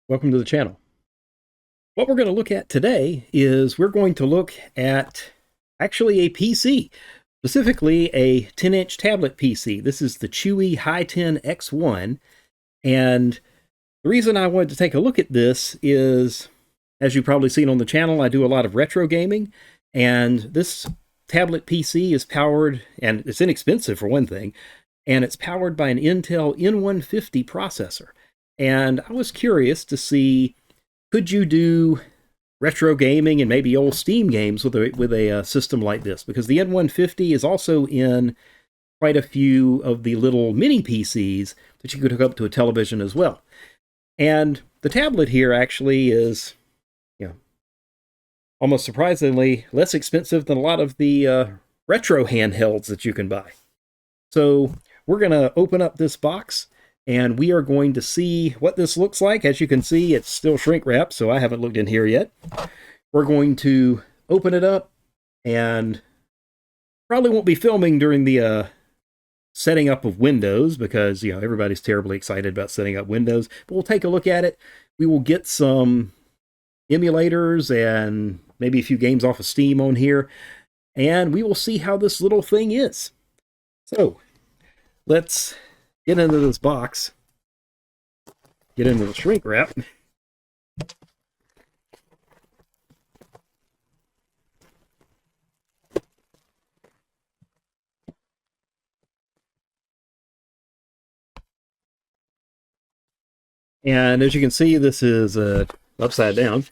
Welcome to the channel. What we're going to look at today is we're going to look at actually a PC, specifically a 10-inch tablet PC. This is the Chuwi Hi10 X1, and the reason I wanted to take a look at this is, as you've probably seen on the channel, I do a lot of retro gaming, and this tablet PC is powered, and it's inexpensive for one thing, and it's powered by an Intel N150 processor. And I was curious to see, could you do retro gaming and maybe old Steam games with a system like this? Because the N150 is also in quite a few of the little mini PCs that you could hook up to a television as well. And the tablet here actually is, almost surprisingly less expensive than a lot of the retro handhelds that you can buy. So we're going to open up this box, and we are going to see what this looks like. As you can see, it's still shrink wrapped, so I haven't looked in here yet. We're going to open it up, and probably won't be filming during the setting up of Windows, because everybody's terribly excited about setting up Windows. But we'll take a look at it. We will get some emulators and maybe a few games off of Steam on here, and we will see how this little thing is. So let's get into this box, get into the shrink wrap. And as you can see, this is upside down.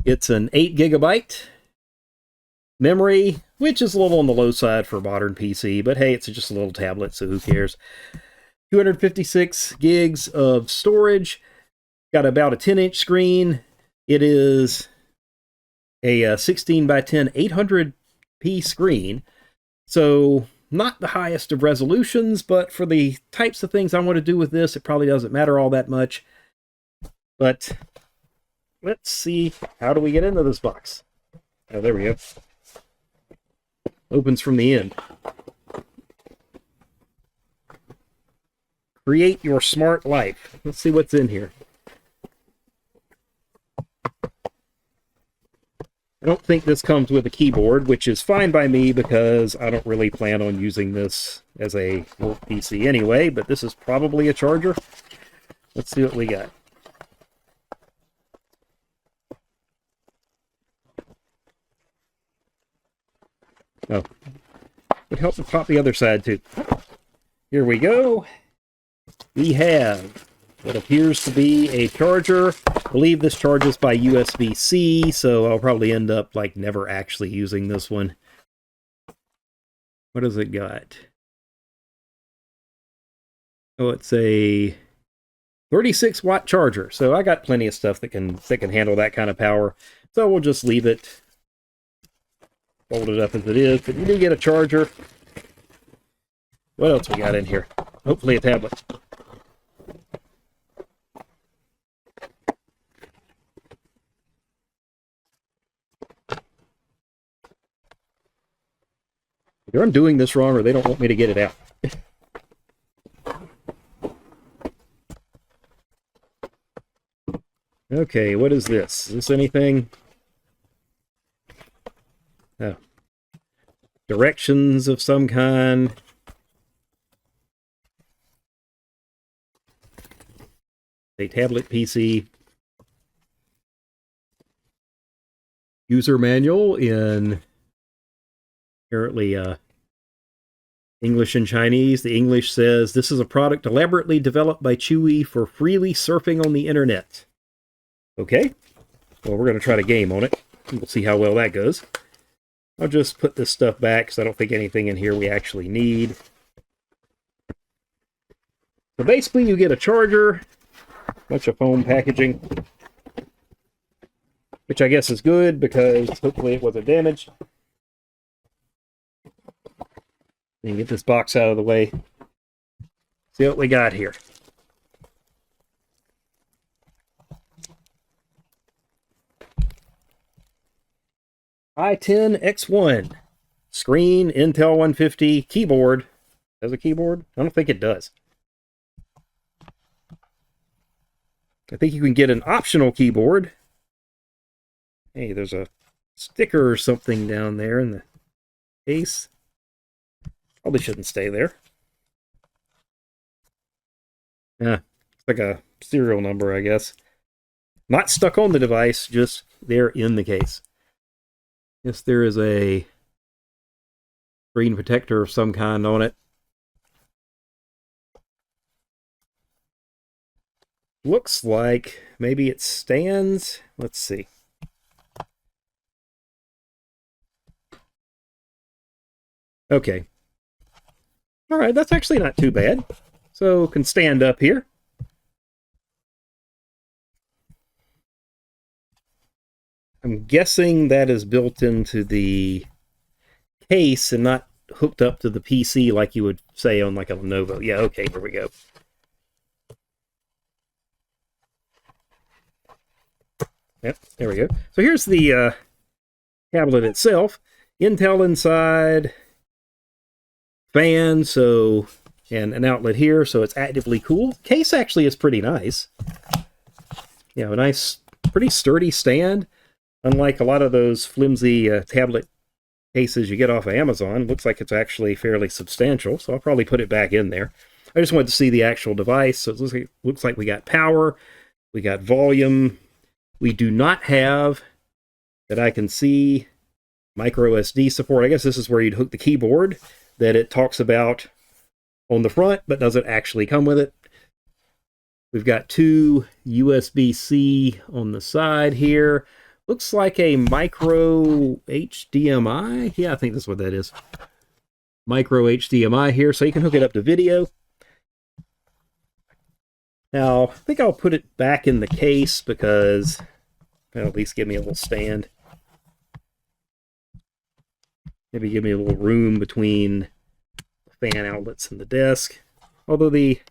It's an 8 gigabyte memory, which is a little on the low side for a modern PC, but hey, it's just a little tablet, so who cares? 256 gigs of storage, got about a 10-inch screen. It is a 16 by 10 800p screen, so not the highest of resolutions, but for the types of things I want to do with this, it probably doesn't matter all that much. But let's see, how do we get into this box? Oh, there we go. Opens from the end. Create your smart life. Let's see what's in here. I don't think this comes with a keyboard, which is fine by me because I don't really plan on using this as a work PC anyway, but this is probably a charger. Let's see what we got. Oh, would help to pop the other side too. Here we go. We have what appears to be a charger. I believe this charges by USB-C, so I'll probably end up like never actually using this one. What has it got? Oh, it's a 36-watt charger, so I got plenty of stuff that can handle that kind of power. So we'll just leave it, fold it up as it is. But you do get a charger. What else we got in here? Hopefully a tablet. Either I'm doing this wrong or they don't want me to get it out. Okay, what is this? Is this anything? Oh. Directions of some kind. A tablet PC. User manual in apparently English and Chinese. The English says, "This is a product elaborately developed by Chuwi for freely surfing on the internet." Okay, well, we're going to try to game on it. We'll see how well that goes. I'll just put this stuff back because I don't think anything in here we actually need. So basically you get a charger, a bunch of foam packaging, which I guess is good because hopefully it wasn't damaged. And get this box out of the way. See what we got here. Hi10 X1. Screen, Intel 150, keyboard. Does a keyboard? I don't think it does. I think you can get an optional keyboard. Hey, there's a sticker or something down there in the case. Probably shouldn't stay there. Yeah, it's like a serial number, I guess. Not stuck on the device, just there in the case. Yes, there is a screen protector of some kind on it. Looks like maybe it stands. Let's see. Okay. All right, that's actually not too bad. So can stand up here. I'm guessing that is built into the case and not hooked up to the PC like you would say on like a Lenovo. Yeah, okay, here we go. Yep, there we go. So here's the tablet itself. Intel inside, fan, so, and an outlet here, so it's actively cooled. Case actually is pretty nice. You know, a nice, pretty sturdy stand. Unlike a lot of those flimsy tablet cases you get off of Amazon, looks like it's actually fairly substantial, so I'll probably put it back in there. I just wanted to see the actual device. So it looks like we got power, we got volume. We do not have, that I can see, micro SD support. I guess this is where you'd hook the keyboard that it talks about on the front, but doesn't actually come with it. We've got two USB-C on the side here. Looks like a micro HDMI. Yeah, I think that's what that is. Micro HDMI here, so you can hook it up to video. Now, I think I'll put it back in the case because that'll at least give me a little stand. Maybe give me a little room between the fan outlets and the desk. Although the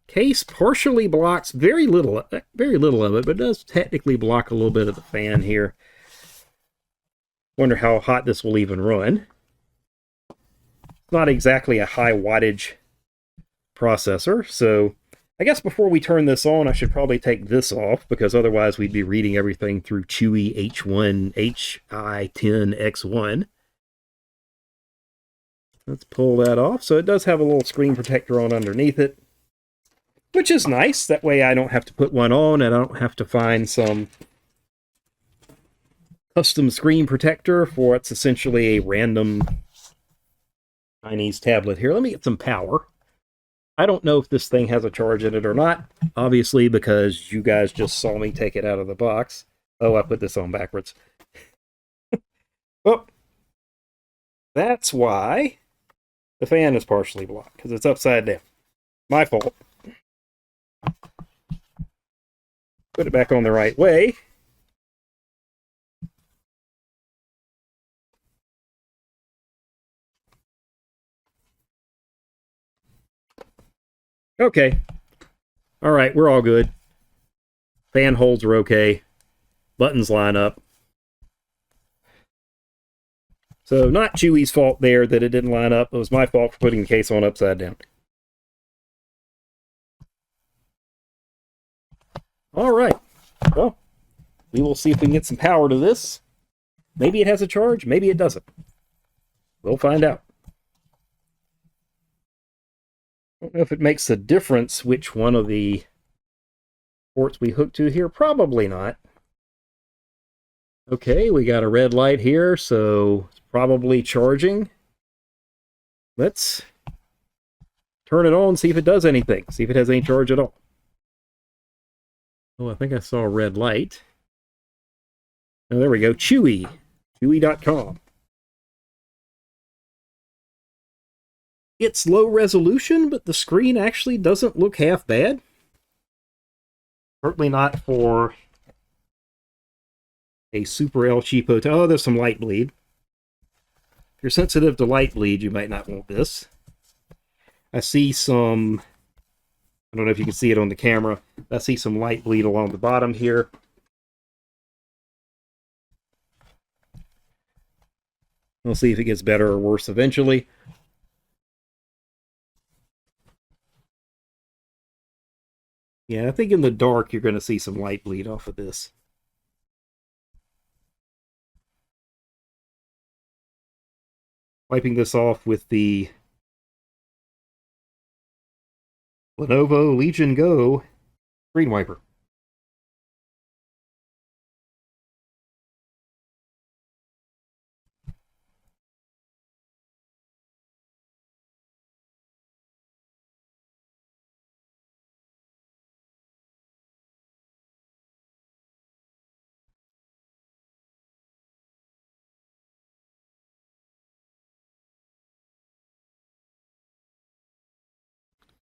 case partially blocks very little of it, but it does technically block a little bit of the fan here. Wonder how hot this will even run. It's not exactly a high wattage processor, so I guess before we turn this on, I should probably take this off, because otherwise we'd be reading everything through Chuwi Hi10X1. Let's pull that off. So it does have a little screen protector on underneath it, which is nice. That way I don't have to put one on, and I don't have to find some custom screen protector for what's essentially a random Chinese tablet here. Let me get some power. I don't know if this thing has a charge in it or not, obviously, because you guys just saw me take it out of the box. Oh, I put this on backwards. Oh, that's why the fan is partially blocked, because it's upside down. My fault. Put it back on the right way. Okay. All right, we're all good. Fan holes are okay. Buttons line up. So not Chuwi's fault there that it didn't line up. It was my fault for putting the case on upside down. All right. Well, we will see if we can get some power to this. Maybe it has a charge. Maybe it doesn't. We'll find out. I don't know if it makes a difference which one of the ports we hook to here. Probably not. Okay, we got a red light here, so it's probably charging. Let's turn it on, see if it does anything. See if it has any charge at all. Oh, I think I saw a red light. Oh, there we go. Chuwi. Chuwi.com. It's low resolution, but the screen actually doesn't look half bad. Certainly not for a Super El Cheapo. Oh, there's some light bleed. If you're sensitive to light bleed, you might not want this. I see some, I don't know if you can see it on the camera. I see some light bleed along the bottom here. We'll see if it gets better or worse eventually. Yeah, I think in the dark you're going to see some light bleed off of this. Wiping this off with the Lenovo Legion Go screen wiper.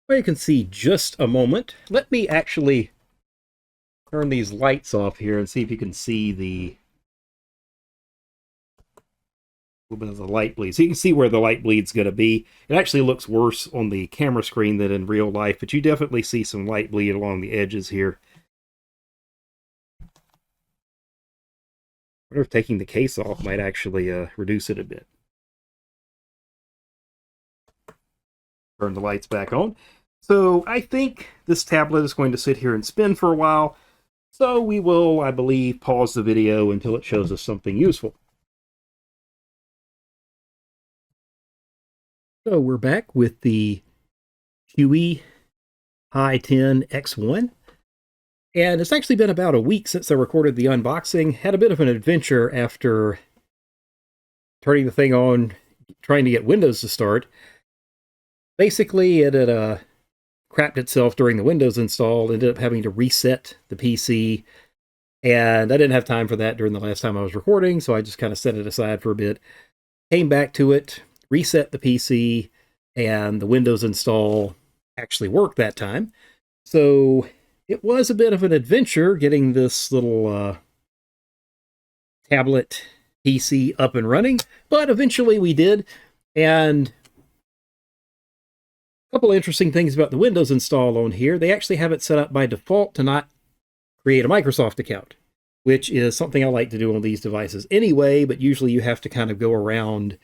Well, you can see just a moment. Let me actually turn these lights off here and see if you can see the little bit of the light bleed. So you can see where the light bleed's going to be. It actually looks worse on the camera screen than in real life, but you definitely see some light bleed along the edges here. I wonder if taking the case off might actually reduce it a bit. Turn the lights back on. So I think this tablet is going to sit here and spin for a while. So we will, I believe, pause the video until it shows us something useful. So we're back with the Chuwi Hi10 X1. And it's actually been about a week since I recorded the unboxing. Had a bit of an adventure after turning the thing on, trying to get Windows to start. Basically, it had crapped itself during the Windows install, ended up having to reset the PC, and I didn't have time for that during the last time I was recording, so I just kind of set it aside for a bit. Came back to it, reset the PC, and the Windows install actually worked that time. So it was a bit of an adventure getting this little tablet PC up and running, but eventually we did. And a couple of interesting things about the Windows install on here. They actually have it set up by default to not create a Microsoft account, which is something I like to do on these devices anyway, but usually you have to kind of go around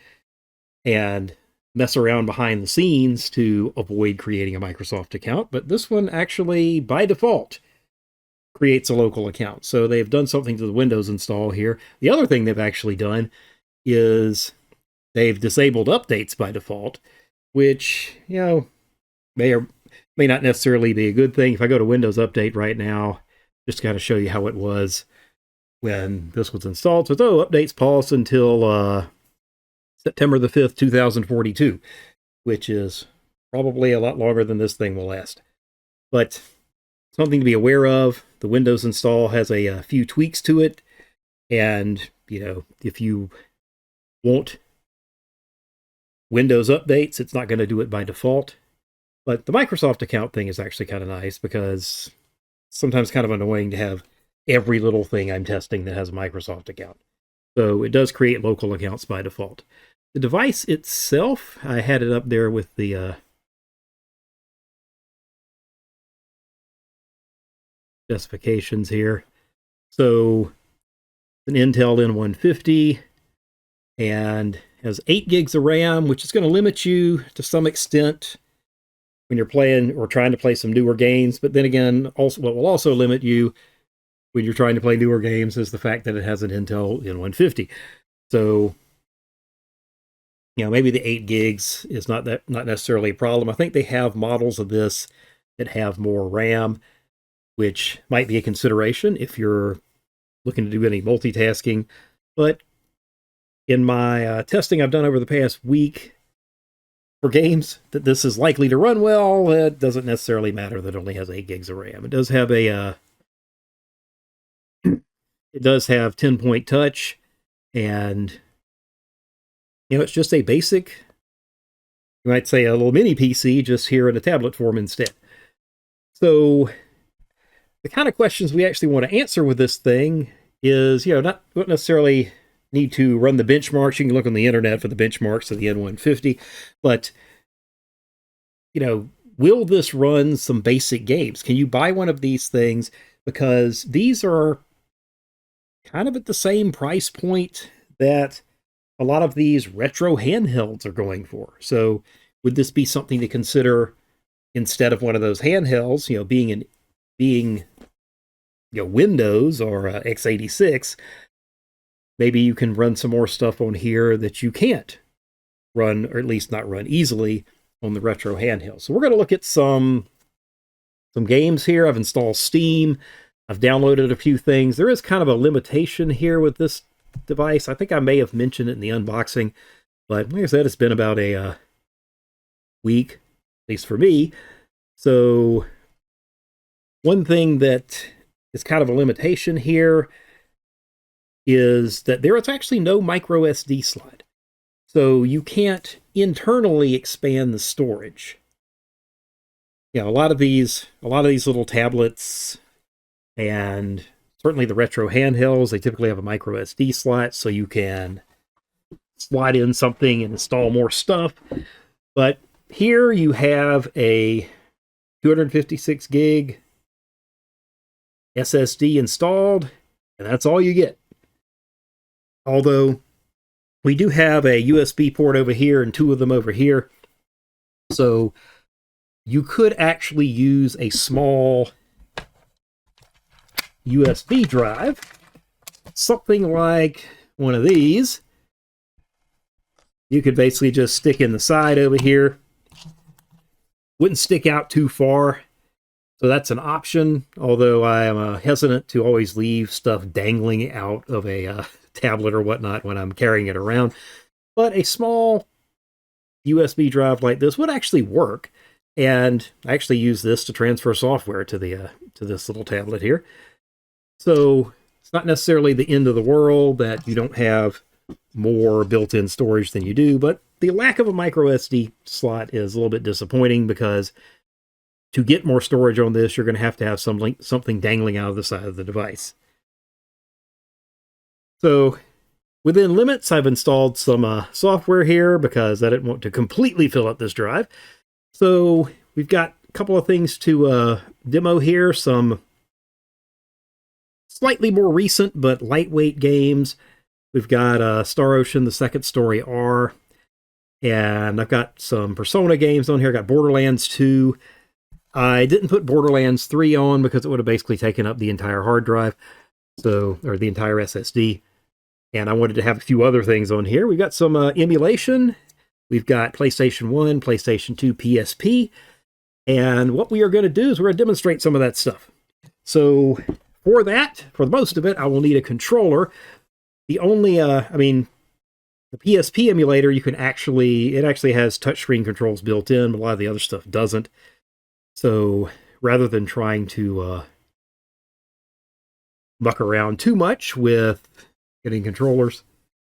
and mess around behind the scenes to avoid creating a Microsoft account. But this one actually, by default, creates a local account. So they've done something to the Windows install here. The other thing they've actually done is they've disabled updates by default, which, you know, may or may not necessarily be a good thing. If I go to Windows Update right now, just to kind of show you how it was when this was installed. So, updates pause until September the 5th, 2042, which is probably a lot longer than this thing will last. But something to be aware of, the Windows install has a few tweaks to it, and, you know, if you want Windows updates, it's not going to do it by default. But the Microsoft account thing is actually kind of nice, because it's sometimes kind of annoying to have every little thing I'm testing that has a Microsoft account. So it does create local accounts by default. The device itself, I had it up there with the specifications here. So an Intel N150 and has 8 gigs of RAM, which is going to limit you to some extent when you're playing or trying to play some newer games. But then again, also what will also limit you when you're trying to play newer games is the fact that it has an Intel N150. So, you know, maybe the 8 gigs is not necessarily a problem. I think they have models of this that have more RAM, which might be a consideration if you're looking to do any multitasking. But in my testing I've done over the past week for games that this is likely to run well, it doesn't necessarily matter that it only has 8 gigs of RAM. It does have a it does have 10-point touch, and, you know, it's just a basic, you might say a little mini PC, just here in a tablet form instead. So the kind of questions we actually want to answer with this thing is, you know, not necessarily need to run the benchmarks. You can look on the internet for the benchmarks of the N150, but, you know, will this run some basic games? Can you buy one of these things? Because these are kind of at the same price point that a lot of these retro handhelds are going for. So would this be something to consider instead of one of those handhelds, you know, being an being Windows or x86, maybe you can run some more stuff on here that you can't run, or at least not run easily, on the retro handheld. So we're going to look at some games here. I've installed Steam. I've downloaded a few things. There is kind of a limitation here with this device. I think I may have mentioned it in the unboxing, but like I said, it's been about a week, at least for me. So one thing that is kind of a limitation here is that there is actually no micro SD slot. So you can't internally expand the storage. A lot of these little tablets, and certainly the retro handhelds, they typically have a micro SD slot, so you can slide in something and install more stuff. But here you have a 256 gig SSD installed, and that's all you get. Although we do have a USB port over here and two of them over here. So you could actually use a small USB drive, something like one of these. You could basically just stick in the side over here. Wouldn't stick out too far. So that's an option, although I am hesitant to always leave stuff dangling out of a tablet or whatnot when I'm carrying it around. But a small USB drive like this would actually work. And I actually use this to transfer software to this little tablet here. So it's not necessarily the end of the world that you don't have more built-in storage than you do, but the lack of a micro SD slot is a little bit disappointing, because to get more storage on this, you're going to have something dangling out of the side of the device. So within limits, I've installed some software here because I didn't want to completely fill up this drive. So we've got a couple of things to demo here, some slightly more recent but lightweight games. We've got Star Ocean, The Second Story R, and I've got some Persona games on here. I got Borderlands 2. I didn't put Borderlands 3 on because it would have basically taken up the entire hard drive, or the entire SSD. And I wanted to have a few other things on here. We've got some emulation. We've got PlayStation 1, PlayStation 2, PSP. And what we are going to do is we're going to demonstrate some of that stuff. So for that, for the most of it, I will need a controller. The only, the PSP emulator, it actually has touchscreen controls built in, but a lot of the other stuff doesn't. So rather than trying to muck around too much with getting controllers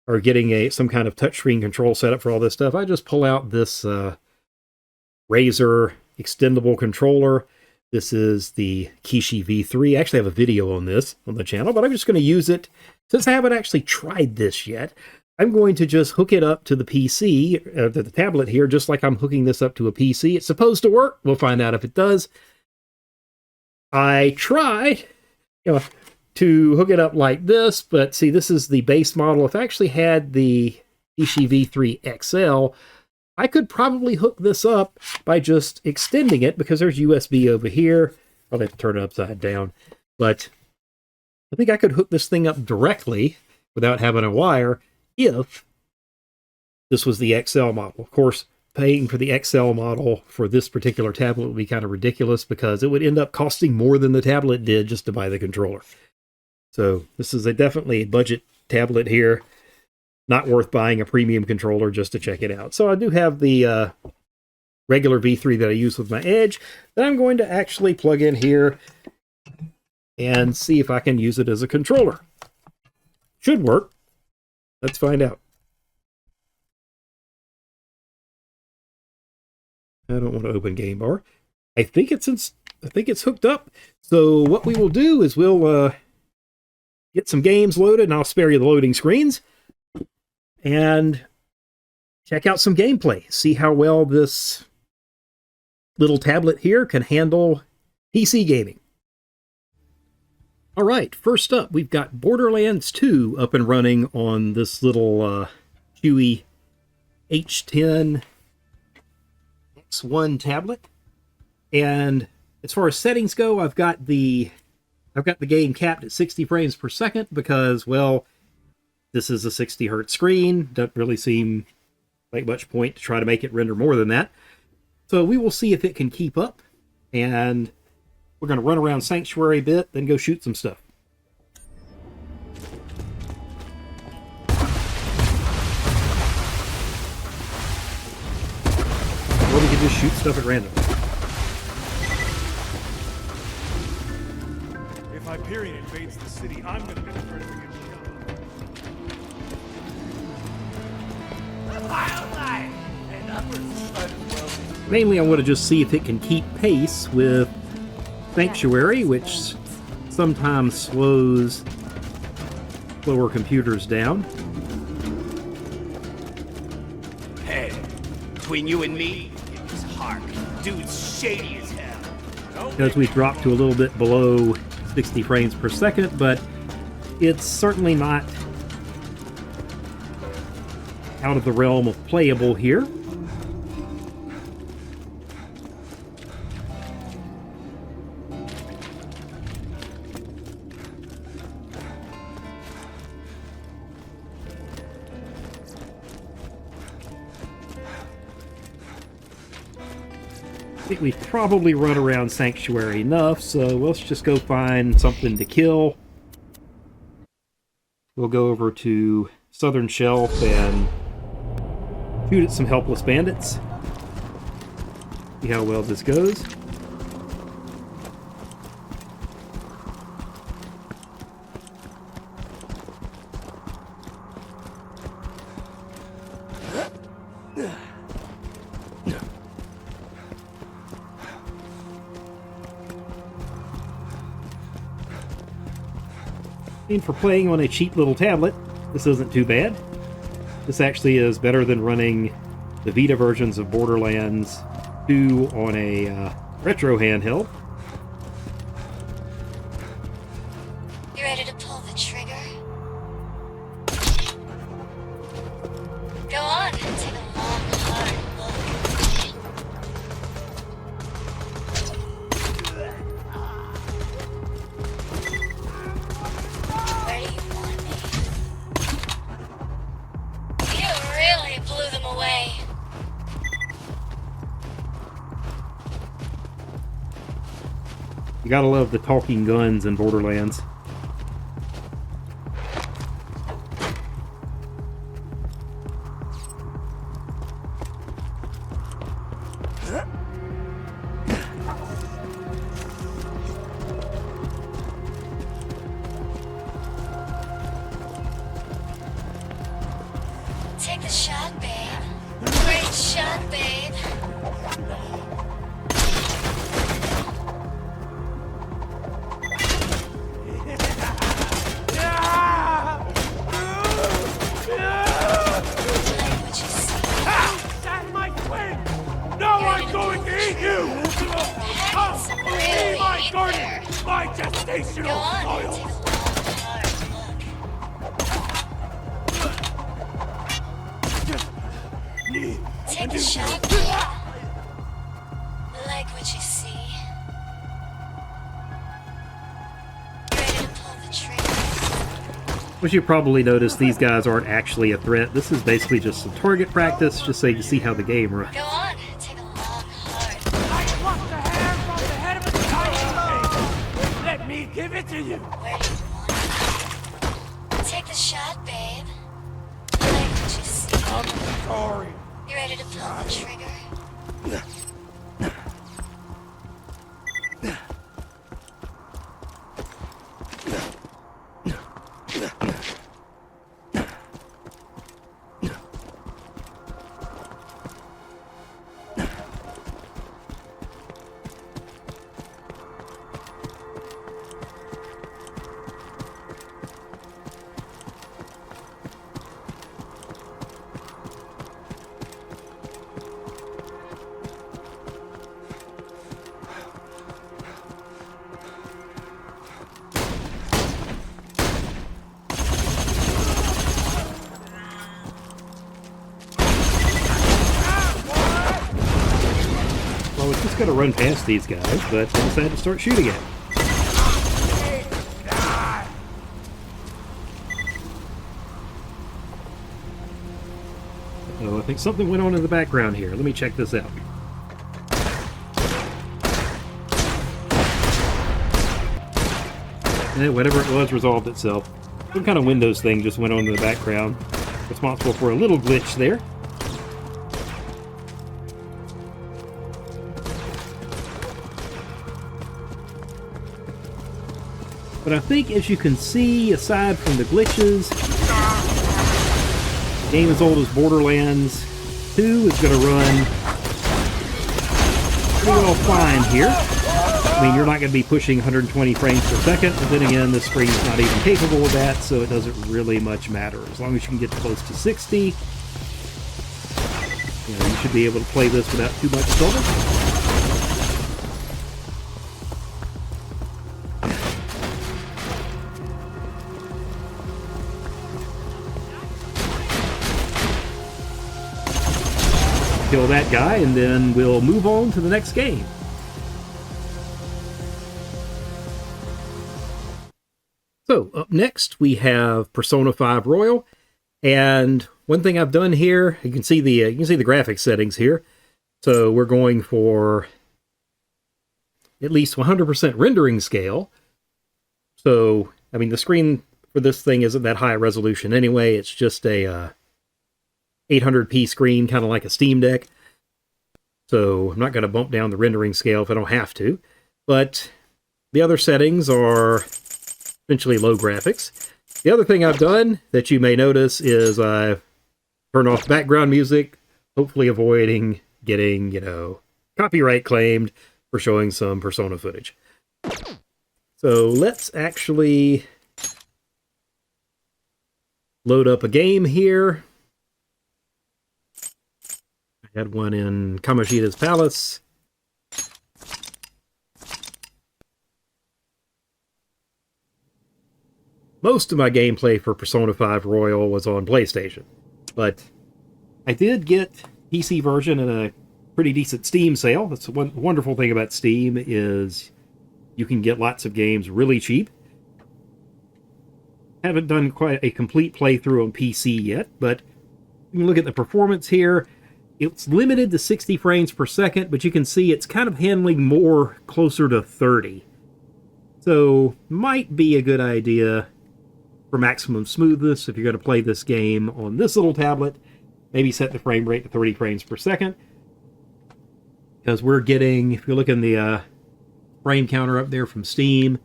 or getting some kind of touchscreen control setup for all this stuff, I just pull out this Razer extendable controller. This is the Kishi V3. I actually have a video on this on the channel, but I'm just going to use it. Since I haven't actually tried this yet, I'm going to just hook it up to the PC, to the tablet here, just like I'm hooking this up to a PC. It's supposed to work. We'll find out if it does. I tried to hook it up like this, but see, this is the base model. If I actually had the Kishi V3 XL, I could probably hook this up by just extending it, because there's USB over here. I'll have to turn it upside down. But I think I could hook this thing up directly without having a wire if this was the XL model. Of course, paying for the XL model for this particular tablet would be kind of ridiculous, because it would end up costing more than the tablet did just to buy the controller. So this is definitely a budget tablet here. Not worth buying a premium controller just to check it out. So I do have the regular V3 that I use with my Edge that I'm going to actually plug in here and see if I can use it as a controller. Should work. Let's find out. I don't want to open Game Bar. I think it's hooked up. So what we will do is we'll get some games loaded, and I'll spare you the loading screens, and check out some gameplay. See how well this little tablet here can handle PC gaming. All right, first up, we've got Borderlands 2 up and running on this little Chuwi H10 X1 tablet. And As far as settings go, I've got the game capped at 60 frames per second because, well, this is a 60 hertz screen. Doesn't really seem like much point to try to make it render more than that. So we will see if it can keep up, and we're going to run around Sanctuary a bit, then go shoot some stuff. Or we can just shoot stuff at random. If Hyperion invades the city, I'm going to be the first to get shot. Mainly I want to just see if it can keep pace with Sanctuary, which sometimes slows slower computers down. Hey, between you and me, it was Hark. Dude's shady as hell. Because we dropped to a little bit below 60 frames per second, but it's certainly not out of the realm of playable here. I think we've probably run around Sanctuary enough, so let's just go find something to kill. We'll go over to Southern Shelf and shoot at some helpless bandits. See how well this goes. And for playing on a cheap little tablet, this isn't too bad. This actually is better than running the Vita versions of Borderlands 2 on a retro handheld. You ready to pull the trigger? Go on, take a long, hard look. Where do you want me? You really blew them away. You gotta love the talking guns in Borderlands. Take the shot, babe. Great shot, babe. Like what you see. That's my twin! No, I'm going to eat you! Had some really my heat garden! there. My Go gestational on, soil! take a long, hard look. Take a shot, babe. Like what you see. Ready to pull the trigger. Which you probably noticed, these guys aren't actually a threat. This is basically just some target practice, just so you can see how the game runs. Go on, take a long, hard I plucked the hair from the head of a tiger! Let me give it to you! Where do you want it? Take the shot, babe. Like what you see. I'm sorry. You ready to pull the trigger? just going to run past these guys, but I decided to start shooting at them. Oh, I think something went on in the background here. Let me check this out. And whatever it was resolved itself. Some kind of Windows thing just went on in the background. Responsible for a little glitch there. But I think, as you can see, aside from the glitches, a game as old as Borderlands 2 is going to run pretty well fine here. I mean, you're not going to be pushing 120 frames per second, but then again, the screen's not even capable of that, so it doesn't really much matter. As long as you can get close to 60, you should be able to play this without too much trouble. Kill that guy, and then we'll move on to the next game. So, up next, we have Persona 5 Royal, and one thing I've done here, you can see the graphics settings here. So we're going for at least 100% rendering scale. So, I mean, the screen for this thing isn't that high resolution anyway. It's just a 800p screen, kind of like a Steam Deck. So I'm not going to bump down the rendering scale if I don't have to. But the other settings are essentially low graphics. The other thing I've done that you may notice is I've turned off background music, hopefully avoiding getting, copyright claimed for showing some Persona footage. So let's actually load up a game here. I had one in Kamoshida's Palace. Most of my gameplay for Persona 5 Royal was on PlayStation, but I did get PC version in a pretty decent Steam sale. That's one wonderful thing about Steam is you can get lots of games really cheap. Haven't done quite a complete playthrough on PC yet, but you can look at the performance here. It's limited to 60 frames per second, but you can see it's kind of handling more closer to 30. So, might be a good idea for maximum smoothness if you're going to play this game on this little tablet. Maybe set the frame rate to 30 frames per second. Because we're getting, if you look in the frame counter up there from Steam,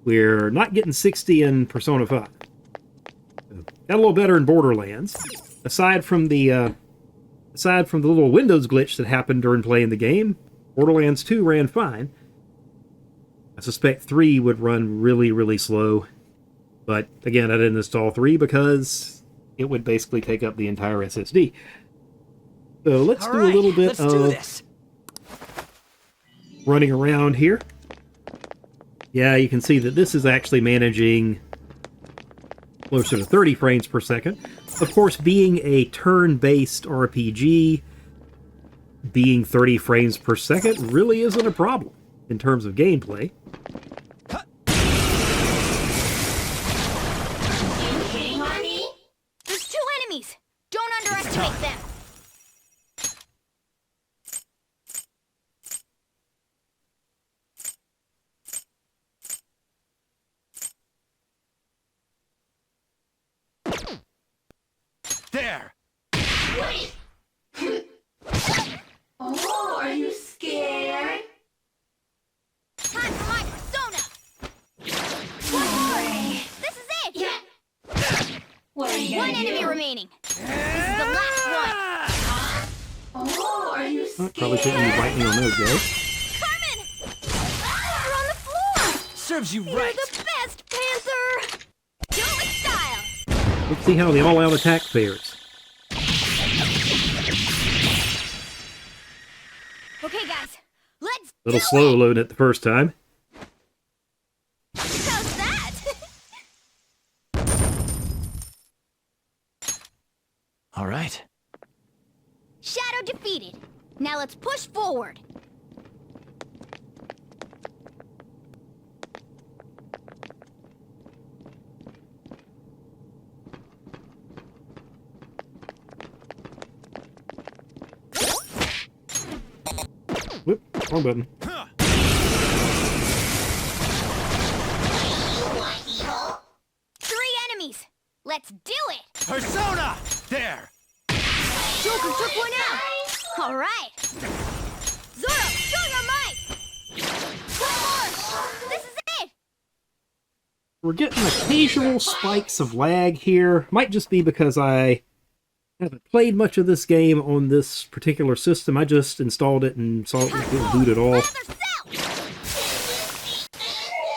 we're not getting 60 in Persona 5. Got a little better in Borderlands. Aside from the little Windows glitch that happened during playing the game, Borderlands 2 ran fine. I suspect 3 would run really, really slow. But again, I didn't install 3 because it would basically take up the entire SSD. So let's do a little bit of running around here. Yeah, you can see that this is actually managing closer to 30 frames per second. Of course, being a turn-based RPG, being 30 frames per second really isn't a problem in terms of gameplay. There's 2 enemies! Don't underestimate them! There! Wait! Oh, are you scared? Time for my persona! One more! This is it! Yeah. What are you One gonna enemy do? remaining. This is the last Oh, are you Oh, scared? probably shouldn't be biting on those guys. one. Carmen! You're on the floor! Serves you You're right! the best, Panther! Do it with style! Let's see how the all-out attack fares. Okay, guys, let's A little do slow it! loading it the first time. How's that? All right. Shadow defeated. Now let's push forward. Wrong button. Three enemies. Let's do it. Persona! There! Joker took one out. All right. Zoro, show your might. One more. This is it. We're getting occasional spikes of lag here. Might just be because I haven't played much of this game on this particular system. I just installed it and saw it didn't boot at all. Rather south.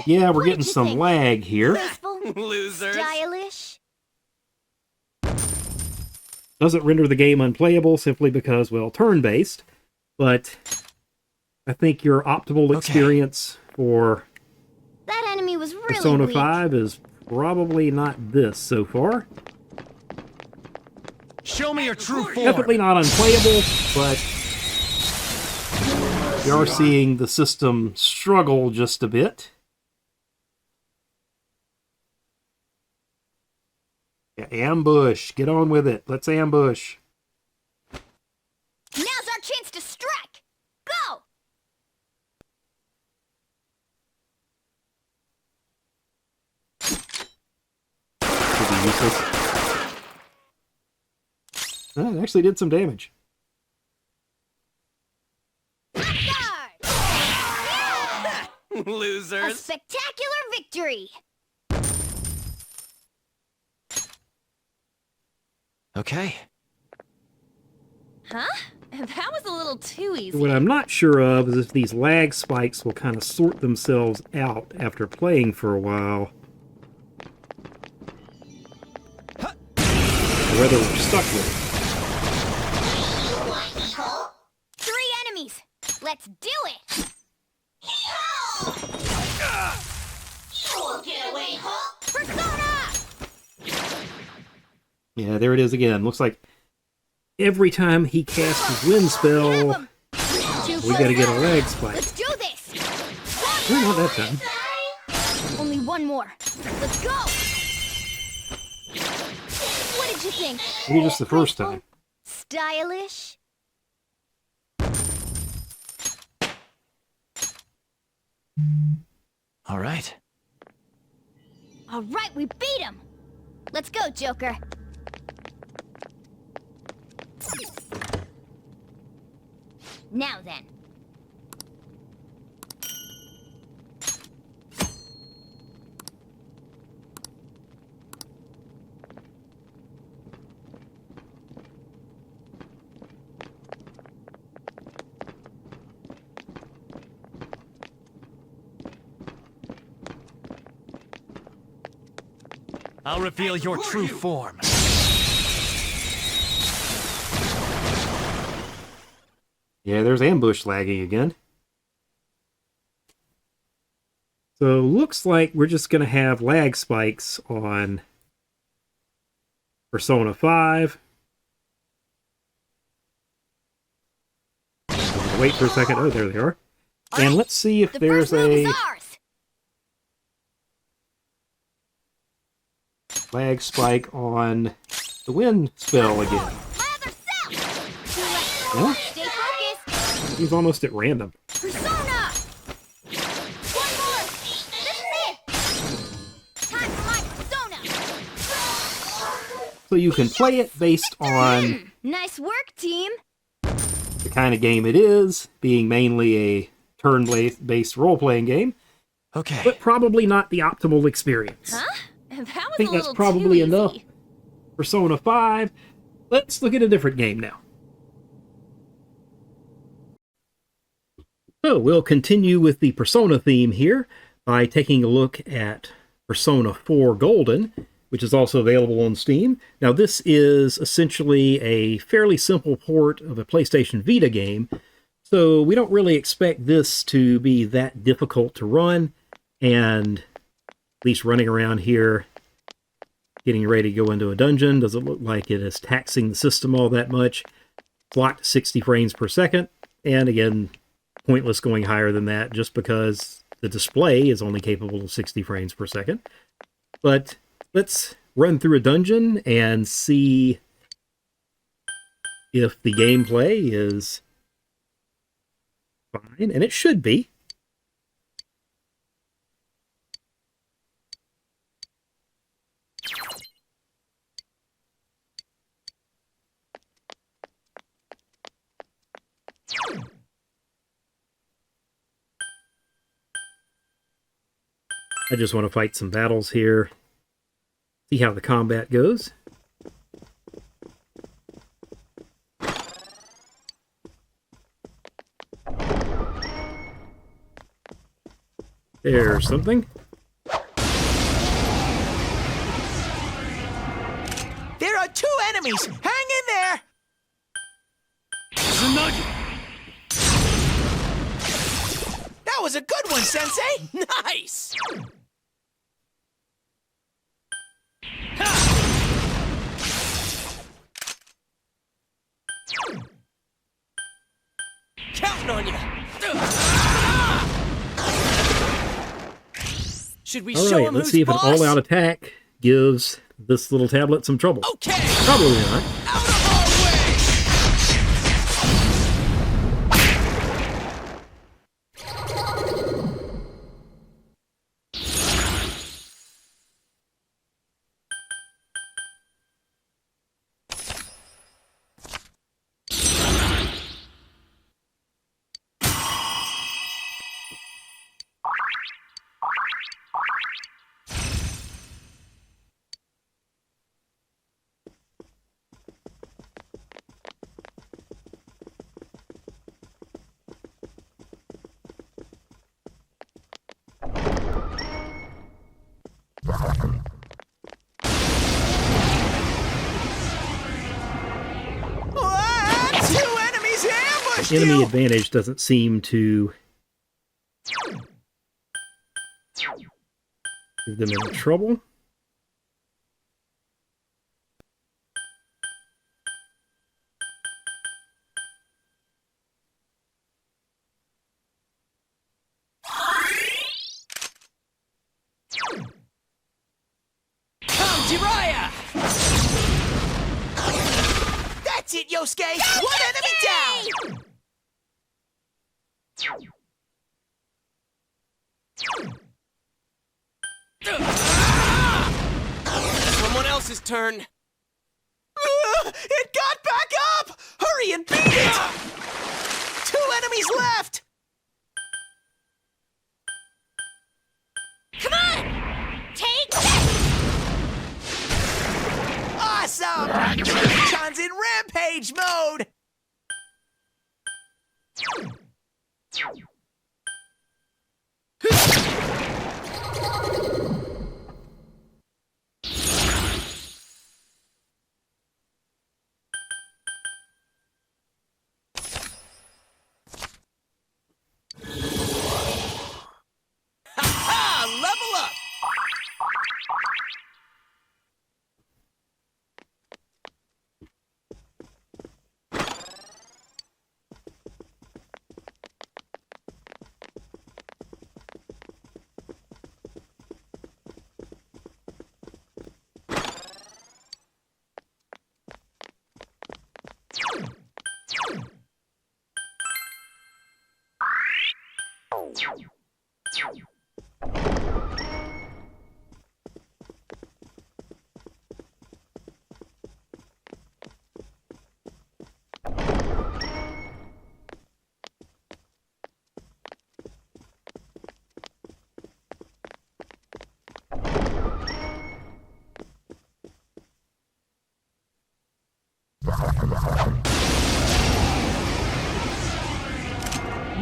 Yeah, we're What getting did you some think? lag here. Graceful. Losers! Stylish. Doesn't render the game unplayable simply because, well, turn-based. But I think your optimal experience for That enemy was really Persona weak. 5 is probably not this so far. Show me your true form! Definitely not unplayable, but we are seeing the system struggle just a bit. Yeah, ambush. Get on with it. Let's ambush. Now's our chance to strike. Go. Could be useless. Oh, it actually did some damage. Guard. Yeah! A Losers! spectacular victory. Okay. Huh? That was a little too easy. What I'm not sure of is if these lag spikes will kind of sort themselves out after playing for a while. Or whether we're stuck with it. Three enemies. Let's do it. You won't get away, Hulk. Persona. Yeah, there it is again. Looks like every time he casts his wind spell, we gotta get a lag spike. Let's do this. Well, not that time. Only one more. Let's go. What did you think? Maybe just the first time. Stylish. All right. All right, we beat him. Let's go, Joker. Now then. I'll reveal your true form. Yeah, there's ambush lagging again. So looks like we're just going to have lag spikes on Persona 5. Wait for a second. Oh, there they are. And let's see if The there's first move a is ours. lag spike on the wind spell again. Rather south. To left. Yeah, Stay focused. he's almost at random. Persona. One more. This is it. Time for my persona. So you can play it based on Nice work, team. the kind of game it is, being mainly a turn-based role-playing game, Okay. but probably not the optimal experience. Huh? That was I think a that's little probably too enough. easy. Persona 5. Let's look at a different game now. So we'll continue with the Persona theme here by taking a look at Persona 4 Golden, which is also available on Steam. Now this is essentially a fairly simple port of a PlayStation Vita game, so we don't really expect this to be that difficult to run, and at least running around here getting ready to go into a dungeon doesn't look like it is taxing the system all that much. It's locked to 60 frames per second, and again, pointless going higher than that just because the display is only capable of 60 frames per second. But let's run through a dungeon and see if the gameplay is fine, and it should be. I just want to fight some battles here, see how the combat goes. There's something. There are 2 enemies! Hang in there! That was a good one, Sensei! Nice! Counting on you! Should we show Alright, him let's who's see if an boss? all-out attack gives this little tablet some trouble. Okay! Probably not. Out of our way! Enemy advantage doesn't seem to give them any trouble. Jiraiya! That's it, Yosuke! One enemy down! Someone else's turn. It got back up! Hurry and beat it! 2 enemies left! Come on! Take this! Awesome! Chan's in rampage mode! Ha-ha! Level up!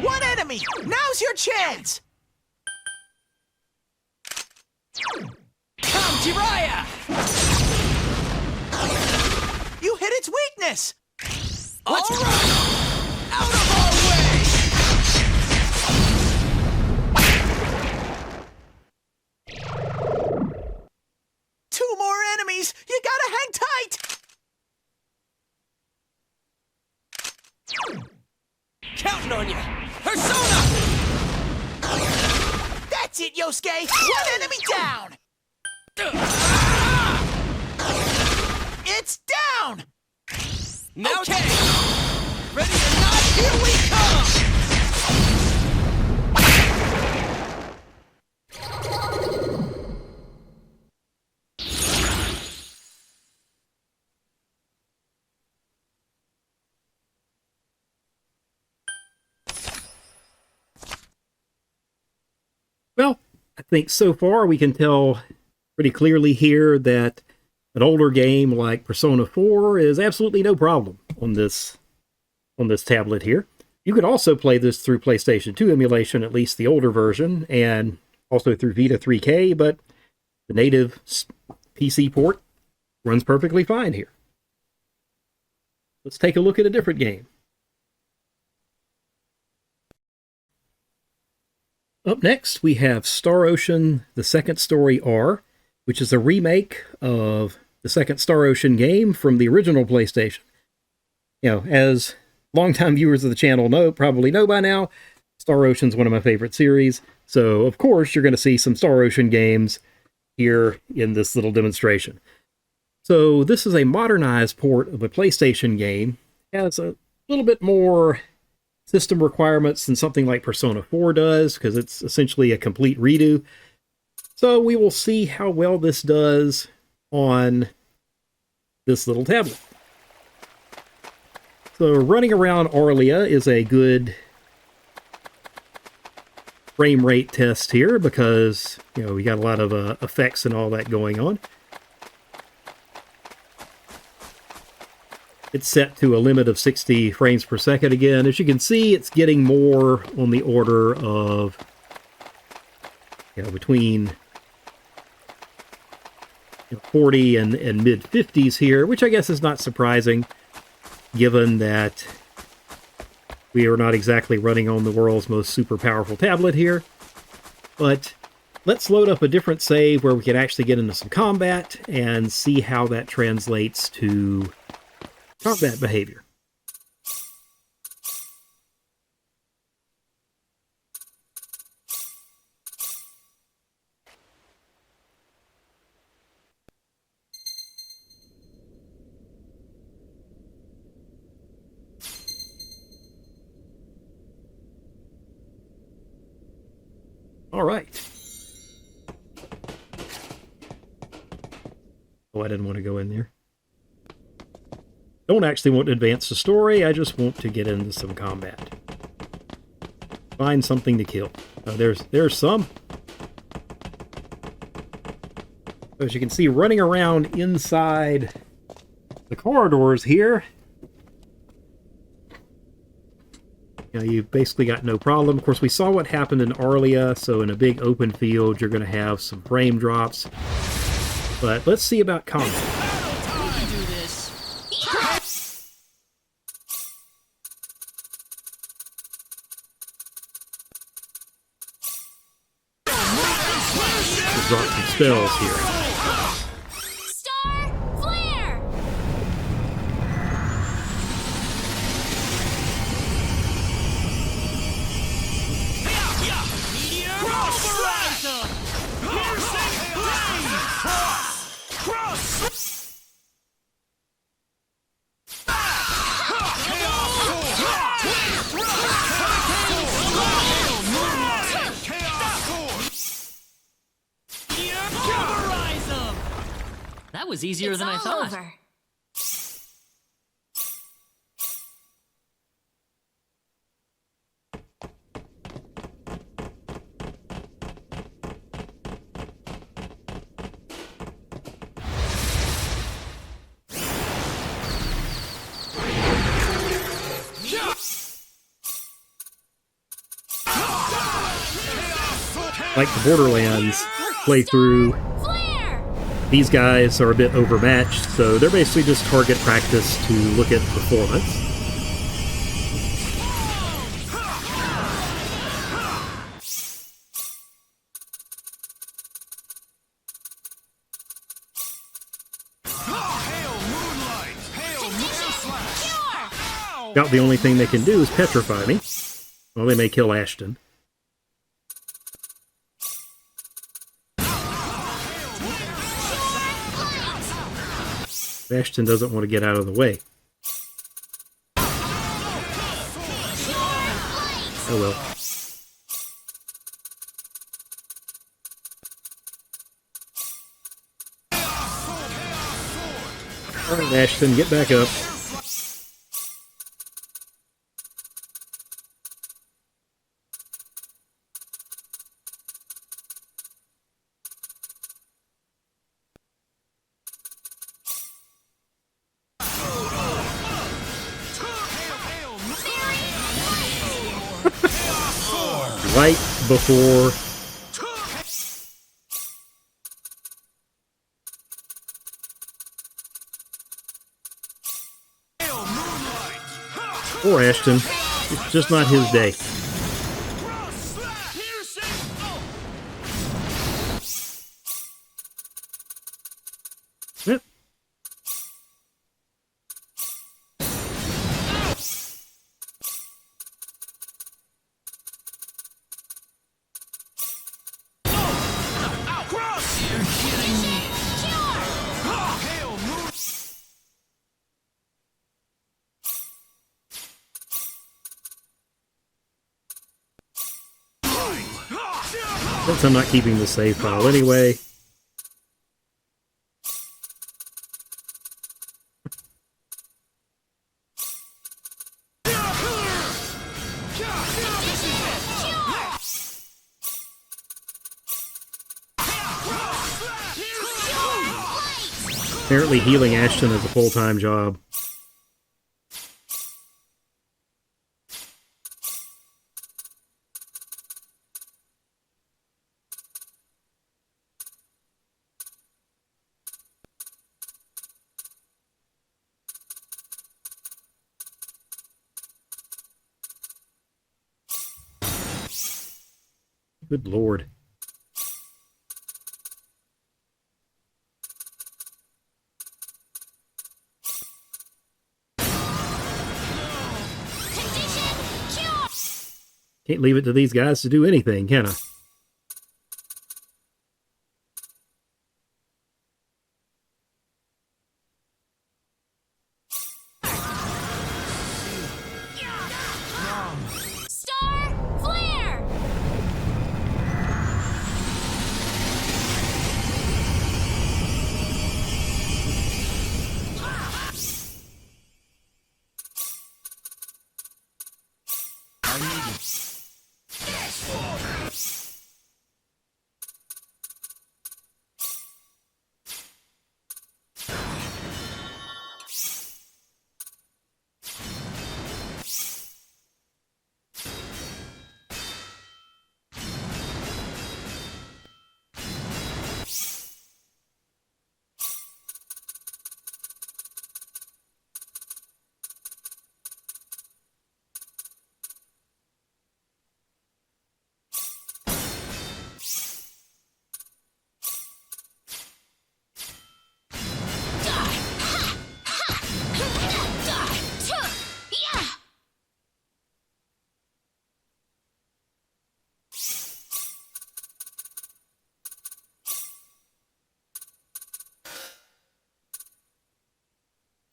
One enemy! Now's your chance! Come, Jiraiya! You hit its weakness! All right! Out of our way! 2 more enemies! You gotta hang tight! Counting on you! Persona! That's it, Yosuke! 1 enemy down! It's down! Okay! Ready or not, here we come! think so far we can tell pretty clearly here that an older game like Persona 4 is absolutely no problem on this tablet here. You could also play this through PlayStation 2 emulation, at least the older version, and also through Vita 3K, but the native PC port runs perfectly fine here. Let's take a look at a different game. Up next, we have Star Ocean: The Second Story R, which is a remake of the second Star Ocean game from the original PlayStation. You know, as longtime viewers of the channel probably know by now, Star Ocean's one of my favorite series, so of course you're going to see some Star Ocean games here in this little demonstration. So this is a modernized port of a PlayStation game. It has a little bit more system requirements than something like Persona 4 does, because it's essentially a complete redo. So we will see how well this does on this little tablet. So running around Arlia is a good frame rate test here because, you know, we got a lot of effects and all that going on. It's set to a limit of 60 frames per second again. As you can see, it's getting more on the order of, you know, between 40 and mid-50s here, which I guess is not surprising, given that we are not exactly running on the world's most super powerful tablet here. But let's load up a different save where we can actually get into some combat and see how that translates to combat behavior. All right. Oh, I didn't want to go in there. Don't actually want to advance the story, I just want to get into some combat. Find something to kill. There's some. As you can see, running around inside the corridors here, you know, you've basically got no problem. Of course, we saw what happened in Arlia, so in a big open field, you're going to have some frame drops. But let's see about combat. Drop some spells here. Star Flare! That was easier than I thought. Over. Like the Borderlands playthrough, these guys are a bit overmatched, so they're basically just target practice to look at performance. About the only thing they can do is petrify me. Well, they may kill Ashton. Ashton doesn't want to get out of the way. Oh well. Alright, Ashton, get back up. right before... Poor Ashton. It's just not his day. Yep. Since I'm not keeping the save file anyway. Apparently healing Ashton is a full-time job. Good Lord. Can't leave it to these guys to do anything, can I? Star flare!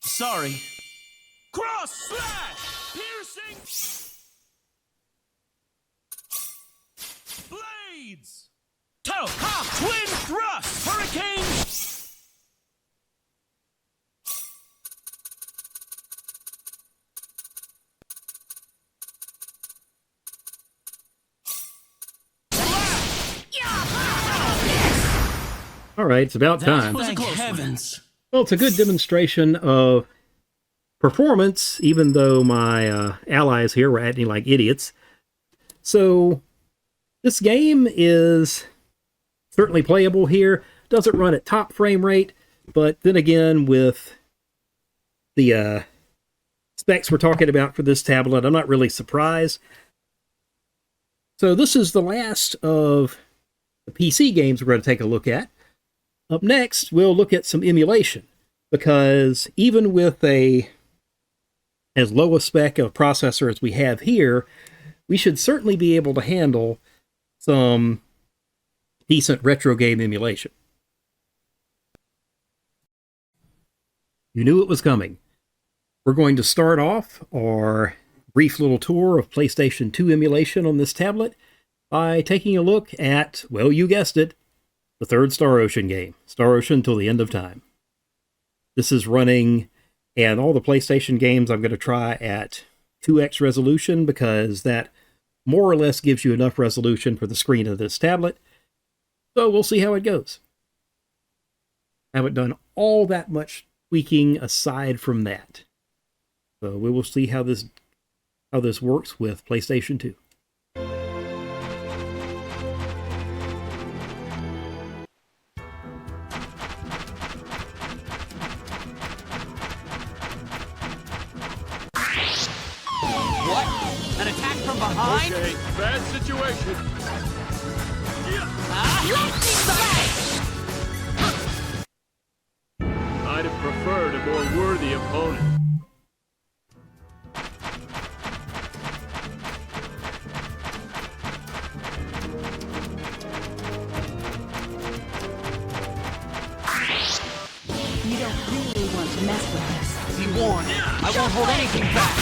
Sorry. Cross slash! Piercing! Blades! Toe! Ha! Twin thrust! Hurricane! All right, it's about time. Thank heavens. Well, it's a good demonstration of performance, even though my allies here were acting like idiots. So, this game is certainly playable here. Doesn't run at top frame rate, but then again, with the specs we're talking about for this tablet, I'm not really surprised. So, this is the last of the PC games we're going to take a look at. Up next, we'll look at some emulation, because even with as low a spec of processor as we have here, we should certainly be able to handle some decent retro game emulation. You knew it was coming. We're going to start off our brief little tour of PlayStation 2 emulation on this tablet by taking a look at, well, you guessed it, the third Star Ocean game, Star Ocean Till the End of Time. This is running, and all the PlayStation games I'm going to try at 2x resolution, because that more or less gives you enough resolution for the screen of this tablet. So we'll see how it goes. I haven't done all that much tweaking aside from that. So we will see how this works with PlayStation 2. behind? Okay, bad situation. I'd have preferred a more worthy opponent. You don't really want to mess with us. Be warned, I won't hold anything back.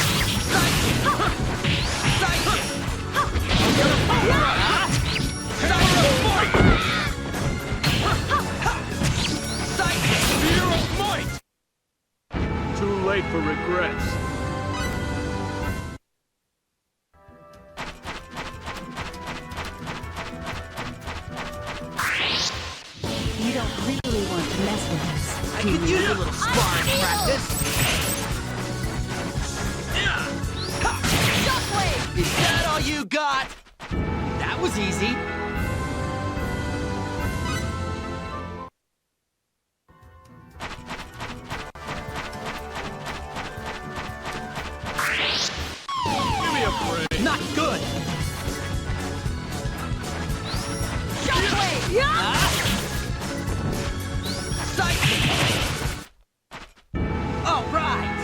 Too late for regrets. You don't really want to mess with us. I could use a little sparring practice. Is that all you got? That was easy. Give me a break. Not good. All right.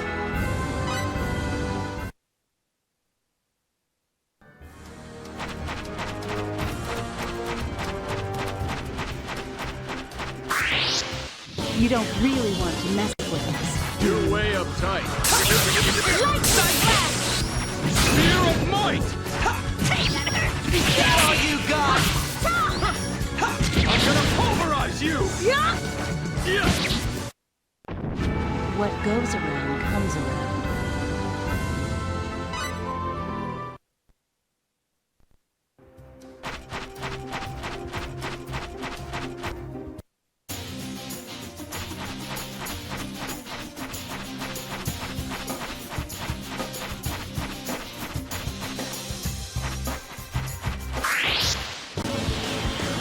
You don't really want to mess with us. You're way uptight. Spear of might! Is that all you got? I'm gonna pulverize you! Yeah! What goes around comes around.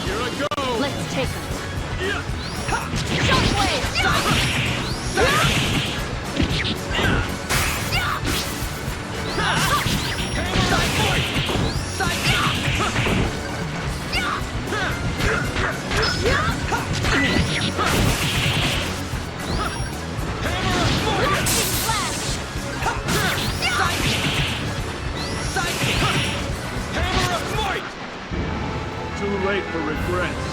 Here I go! Let's take them. Hammer of might! Too late for regrets.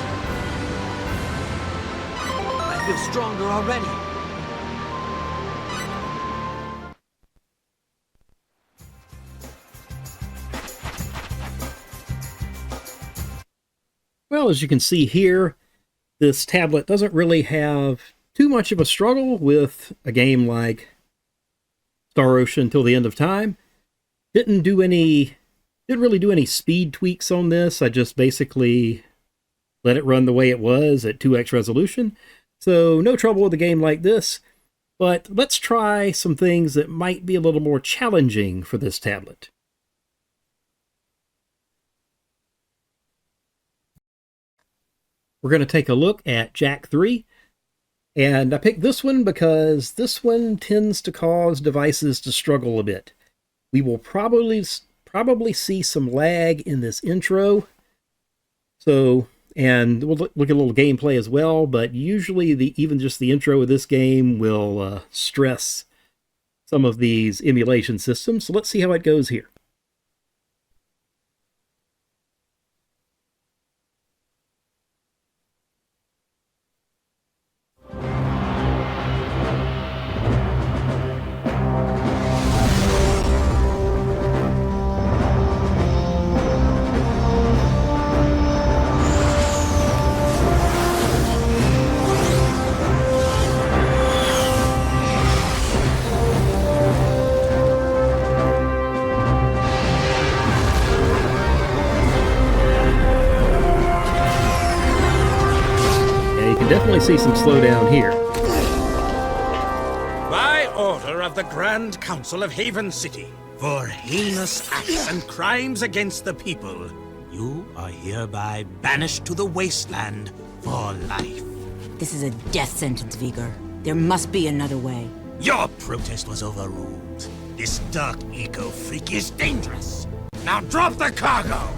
I feel stronger already. Well, as you can see here, this tablet doesn't really have too much of a struggle with a game like Star Ocean Till the End of Time. Didn't really do any speed tweaks on this. I just basically let it run the way it was at 2x resolution. So no trouble with a game like this. But let's try some things that might be a little more challenging for this tablet. We're going to take a look at Jack 3. And I picked this one because this one tends to cause devices to struggle a bit. We will probably see some lag in this intro. So, and we'll look at a little gameplay as well, but usually even just the intro of this game will stress some of these emulation systems. So let's see how it goes here. Definitely see some slowdown here. By order of the Grand Council of Haven City, for heinous acts and crimes against the people, you are hereby banished to the wasteland for life. This is a death sentence, Vigor. There must be another way. Your protest was overruled. This dark eco-freak is dangerous. Now drop the cargo!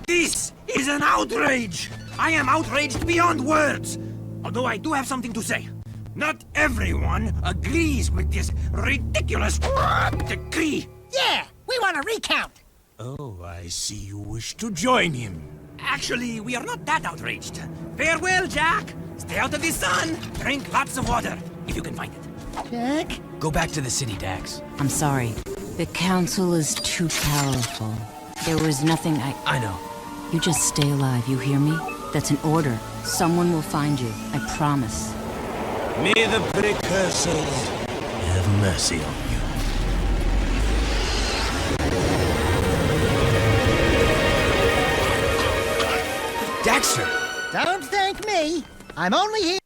This is an outrage! I am outraged beyond words! Although I do have something to say. Not everyone agrees with this ridiculous decree. Yeah, we want a recount. Oh, I see you wish to join him. Actually, we are not that outraged. Farewell, Jack. Stay out of the sun. Drink lots of water, if you can find it. Jack? Go back to the city, Dax. I'm sorry. The council is too powerful. There was nothing I know. You just stay alive, you hear me? That's an order. Someone will find you, I promise. May the precursors have mercy on you. Dexter! Don't thank me. I'm only here.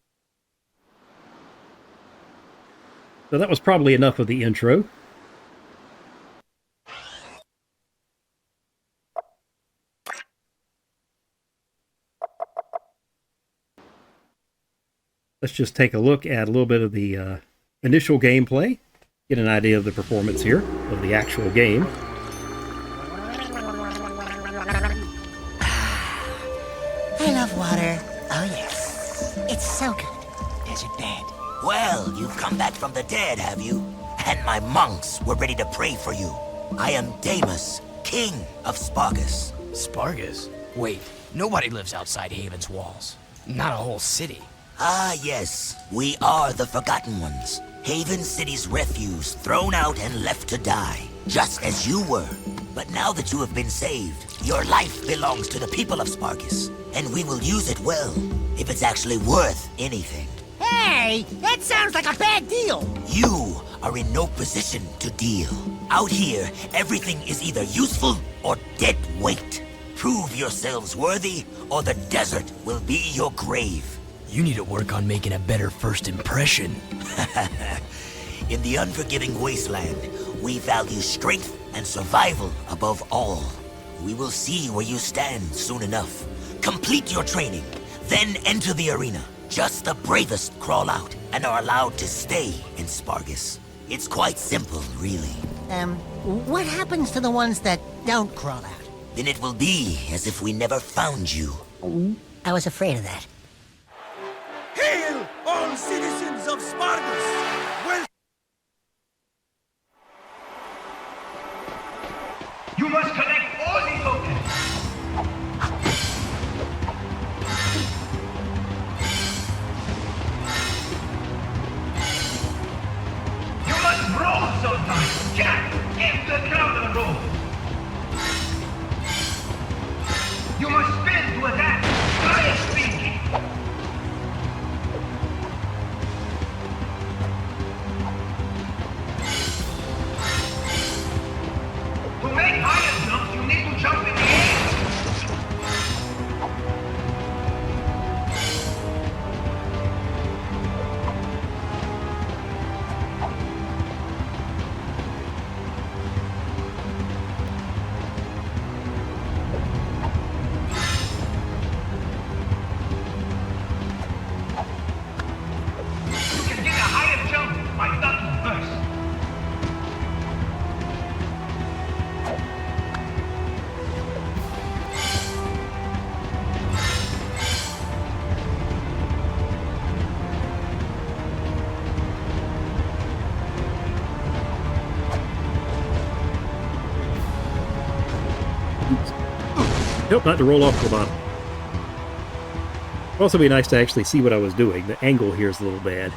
So that was probably enough of the intro. Let's just take a look at a little bit of the initial gameplay, get an idea of the performance here of the actual game. I love water. Oh, yes. It's so good. Desert bed. Well, you've come back from the dead, have you? And my monks were ready to pray for you. I am Damus, king of Spargus. Spargus? Wait, nobody lives outside Haven's walls. Not a whole city. Ah, yes. We are the Forgotten Ones. Haven City's refuse, thrown out and left to die. Just as you were. But now that you have been saved, your life belongs to the people of Spargus. And we will use it well, if it's actually worth anything. Hey, that sounds like a bad deal. You are in no position to deal. Out here, everything is either useful or dead weight. Prove yourselves worthy, or the desert will be your grave. You need to work on making a better first impression. In the unforgiving wasteland, we value strength and survival above all. We will see where you stand soon enough. Complete your training, then enter the arena. Just the bravest crawl out and are allowed to stay in Spargus. It's quite simple, really. What happens to the ones that don't crawl out? Then it will be as if we never found you. I was afraid of that. Hail, all citizens of Spargus! Well, You must collect all the tokens. You must roll sometimes. Jack, give the crowd a roll. You must spin to attack. High speed. To make higher jumps, you need to jump in the air. You can get a higher jump by ducking first. Nope, not to roll off the bottom. It'd also be nice to actually see what I was doing. The angle here is a little bad.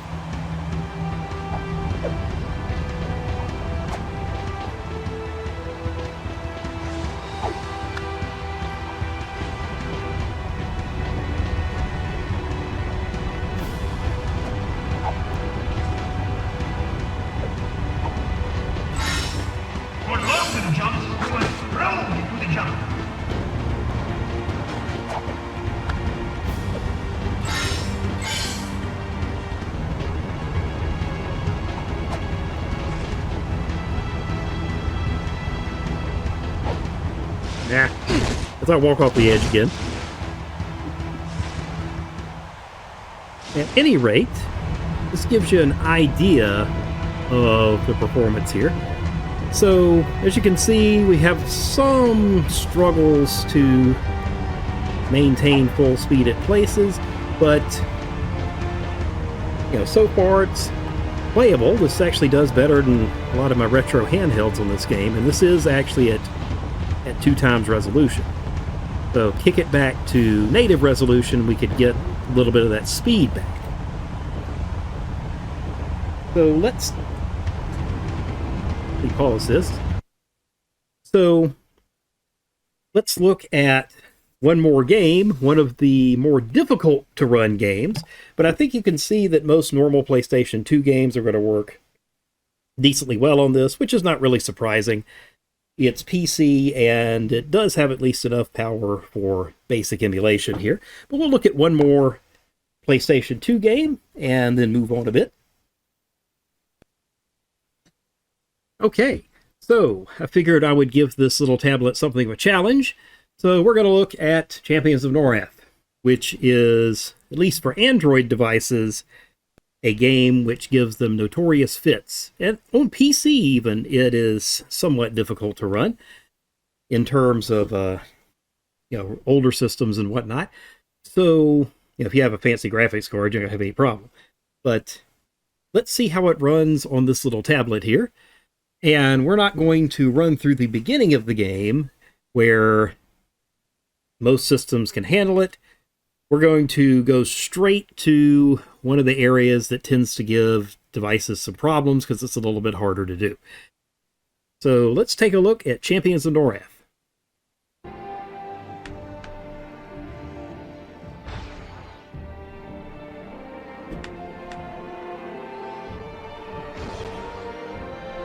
For longer jumps, you must roll into the jump. Nah. As I walk off the edge again. At any rate, this gives you an idea of the performance here. So, as you can see, we have some struggles to maintain full speed at places, but, you know, so far it's playable. This actually does better than a lot of my retro handhelds on this game, and this is actually at 2x resolution. So, kick it back to native resolution, we could get a little bit of that speed back. So, let's pause this. So let's look at one more game, one of the more difficult to run games, but I think you can see that most normal PlayStation 2 games are going to work decently well on this, which is not really surprising. It's PC and it does have at least enough power for basic emulation here, but we'll look at one more PlayStation 2 game and then move on a bit. Okay, so I figured I would give this little tablet something of a challenge. So we're going to look at Champions of Norrath, which is, at least for Android devices, a game which gives them notorious fits. And on PC even, it is somewhat difficult to run in terms of older systems and whatnot. So if you have a fancy graphics card, you're not going to have any problem. But let's see how it runs on this little tablet here. And we're not going to run through the beginning of the game where most systems can handle it. We're going to go straight to one of the areas that tends to give devices some problems because it's a little bit harder to do. So let's take a look at Champions of Norrath.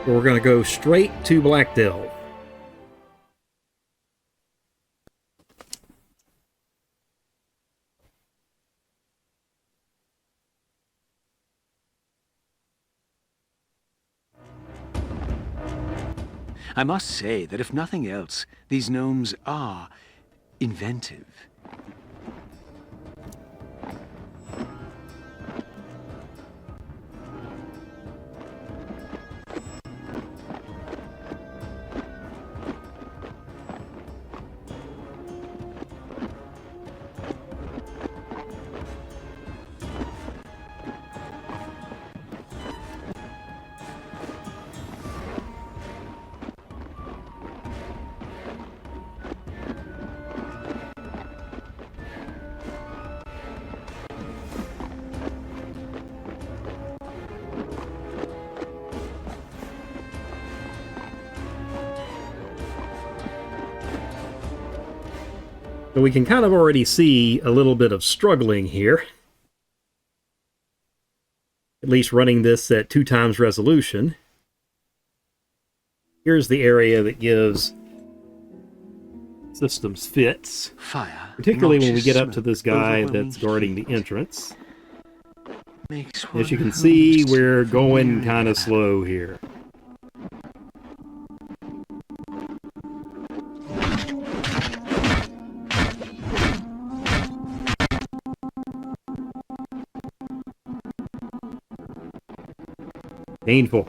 So we're going to go straight to Blackdell. I must say that if nothing else, these gnomes are inventive. So we can kind of already see a little bit of struggling here. At least running this at 2x resolution. Here's the area that gives systems fits. Fire, particularly when we get up to this guy that's guarding the entrance. As you can see, we're going kind of slow here. Painful.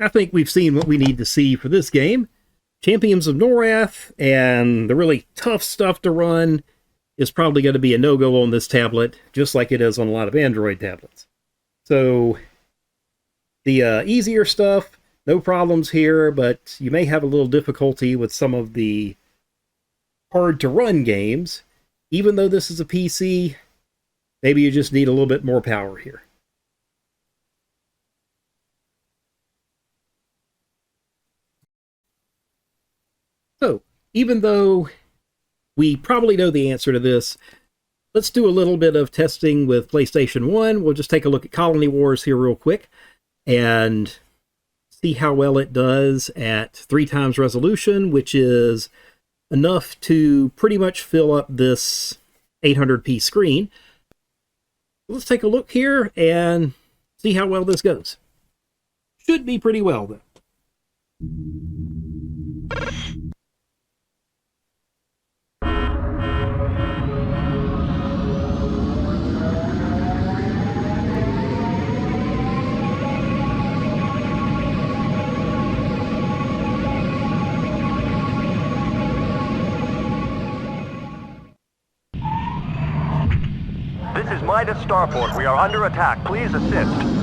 I think we've seen what we need to see for this game. Champions of Norrath and the really tough stuff to run is probably going to be a no-go on this tablet, just like it is on a lot of Android tablets. So the easier stuff, no problems here, but you may have a little difficulty with some of the hard to run games. Even though this is a PC, maybe you just need a little bit more power here. So, even though we probably know the answer to this, let's do a little bit of testing with PlayStation 1. We'll just take a look at Colony Wars here real quick and see how well it does at 3 times resolution, which is enough to pretty much fill up this 800p screen. Let's take a look here and see how well this goes. Should be pretty well, though. This is Midas Starport. We are under attack. Please assist.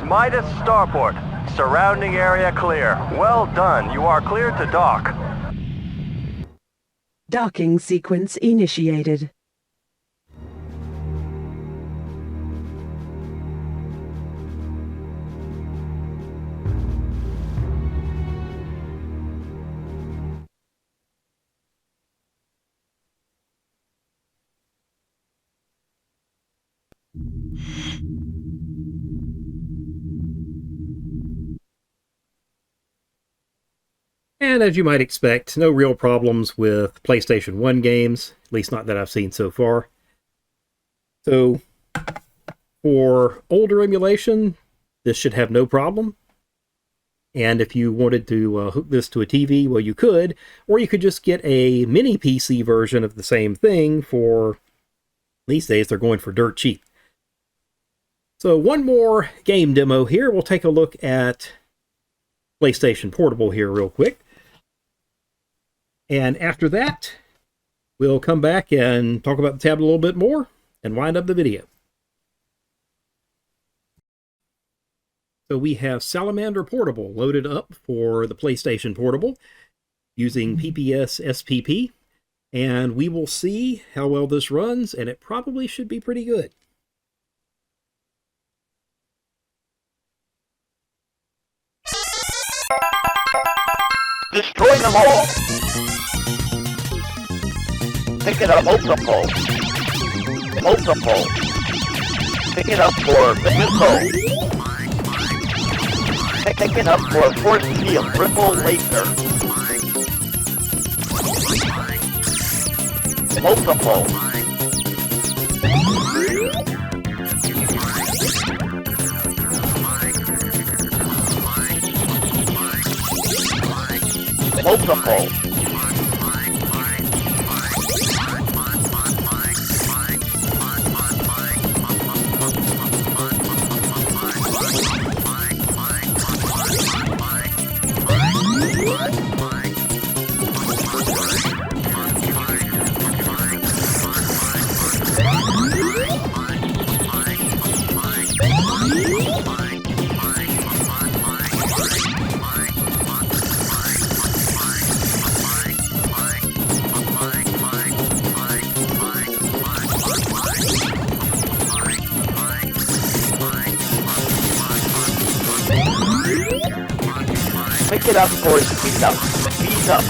Midas Starport. Surrounding area clear. Well done. You are cleared to dock. Docking sequence initiated. And as you might expect, no real problems with PlayStation 1 games, at least not that I've seen so far. So, for older emulation, this should have no problem. And if you wanted to hook this to a TV, well, you could. Or you could just get a mini PC version of the same thing for, these days, they're going for dirt cheap. So one more game demo here. We'll take a look at PlayStation Portable here real quick. And after that, we'll come back and talk about the tablet a little bit more and wind up the video. So we have Salamander Portable loaded up for the PlayStation Portable using PPS SPP. And we will see how well this runs, and it probably should be pretty good. Destroy them all! Pick it up multiple. Multiple. Pick it up for the missile. Pick it up for force field triple laser. Multiple. Multiple. it up or speed up. Speed up.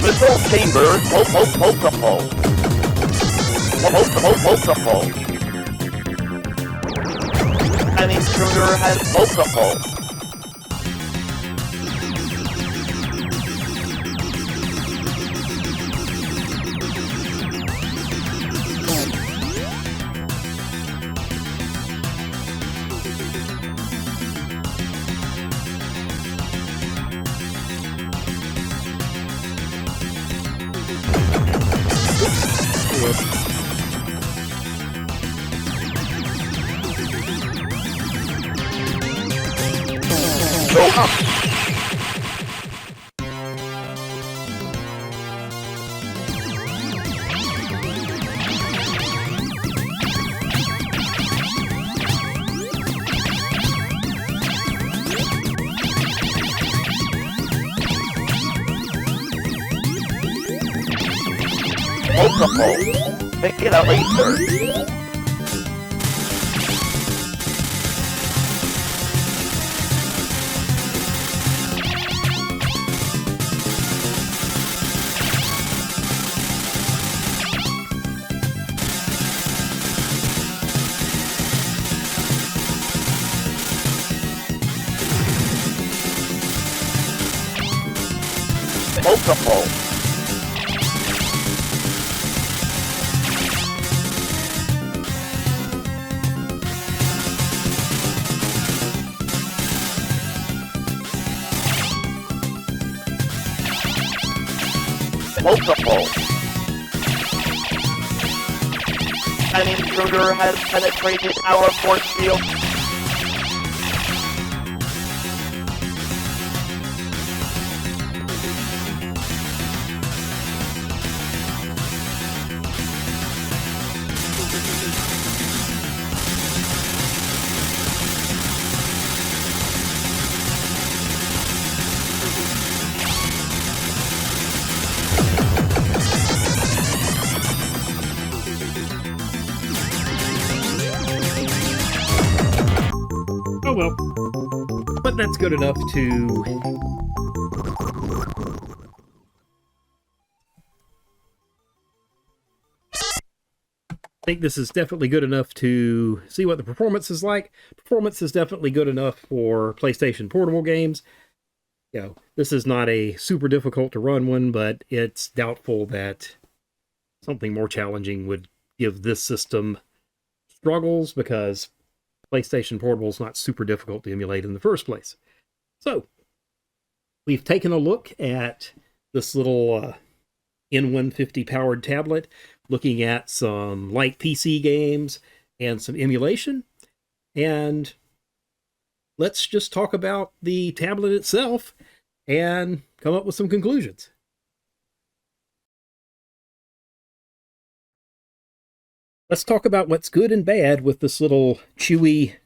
Missile chamber multiple. Multiple. An intruder has multiple. Go up. Multiple. Pick it up later. Multiple. Multiple. An intruder has penetrated our force field. Oh well. But that's good enough to... I think this is definitely good enough to see what the performance is like. Performance is definitely good enough for PlayStation Portable games. You know, this is not a super difficult to run one, but it's doubtful that something more challenging would give this system struggles, because PlayStation Portable is not super difficult to emulate in the first place. So, we've taken a look at this little N150 powered tablet, looking at some light PC games and some emulation. And let's just talk about the tablet itself and come up with some conclusions. Let's talk about what's good and bad with this little Chuwi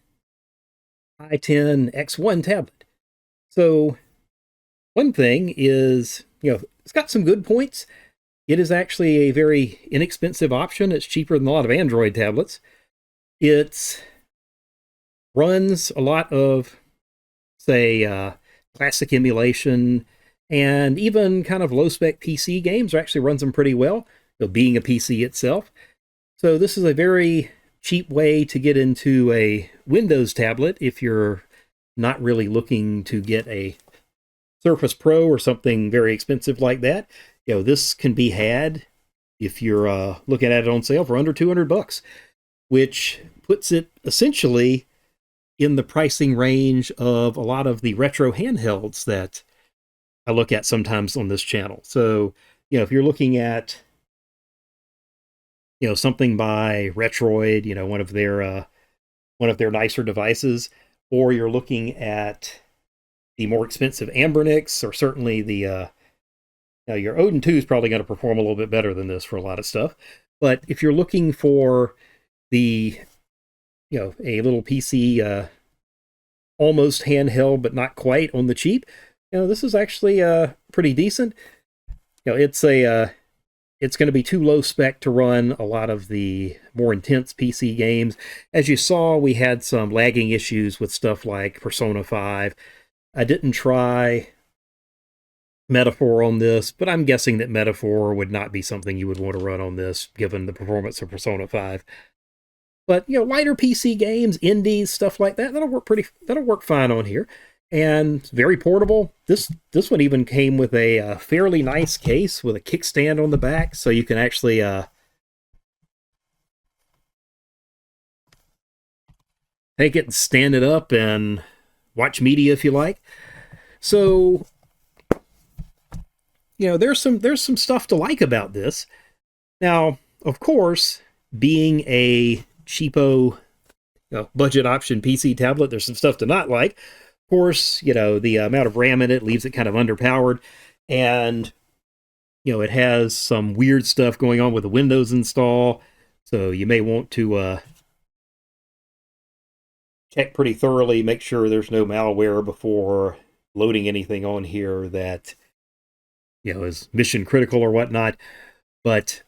Hi10 X1 tablet. So, one thing is, it's got some good points. It is actually a very inexpensive option. It's cheaper than a lot of Android tablets. It runs a lot of, say, classic emulation, and even kind of low-spec PC games actually runs them pretty well, being a PC itself. So this is a very cheap way to get into a Windows tablet if you're not really looking to get a Surface Pro or something very expensive like that. This can be had if you're looking at it on sale for under $200, which puts it essentially in the pricing range of a lot of the retro handhelds that I look at sometimes on this channel. So, if you're looking at something by Retroid, one of their nicer devices, or you're looking at the more expensive Ambernix, or certainly the your Odin 2 is probably going to perform a little bit better than this for a lot of stuff. But if you're looking for the a little PC almost handheld but not quite on the cheap, this is actually pretty decent. It's going to be too low spec to run a lot of the more intense PC games. As you saw, we had some lagging issues with stuff like Persona 5. I didn't try Metaphor on this, but I'm guessing that Metaphor would not be something you would want to run on this, given the performance of Persona 5. But, lighter PC games, indies, stuff like that, that'll work fine on here. And very portable. This one even came with a fairly nice case with a kickstand on the back, so you can actually take it and stand it up and watch media if you like. So, there's some stuff to like about this. Now, of course, being a cheapo budget option PC tablet, there's some stuff to not like. Of course, the amount of RAM in it leaves it kind of underpowered, and it has some weird stuff going on with the Windows install, so you may want to check pretty thoroughly, make sure there's no malware before loading anything on here that is mission critical or whatnot. But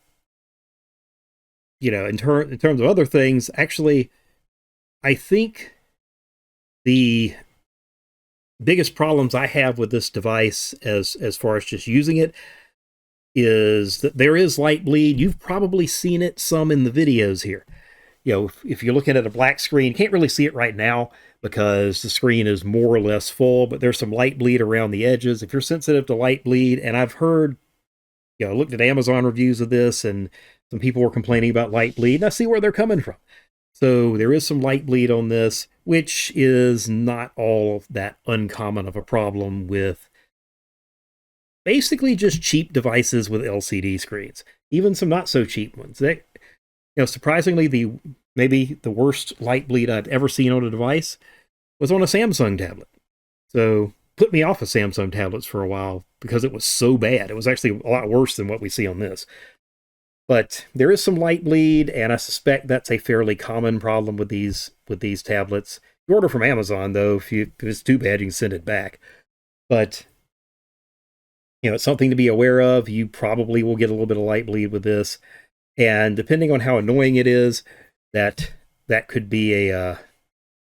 in terms of other things, actually, I think the biggest problems I have with this device, as far as just using it, is that there is light bleed. You've probably seen it some in the videos here. If you're looking at a black screen, you can't really see it right now because the screen is more or less full, but there's some light bleed around the edges. If you're sensitive to light bleed, and I've heard, looked at Amazon reviews of this, and some people were complaining about light bleed, and I see where they're coming from. So there is some light bleed on this, which is not all that uncommon of a problem with basically just cheap devices with LCD screens, even some not so cheap ones. Surprisingly, maybe the worst light bleed I've ever seen on a device was on a Samsung tablet. So put me off of Samsung tablets for a while because it was so bad. It was actually a lot worse than what we see on this. But there is some light bleed, and I suspect that's a fairly common problem with these tablets. You order from Amazon, though. If it's too bad, you can send it back. But it's something to be aware of. You probably will get a little bit of light bleed with this. And depending on how annoying it is, that could be a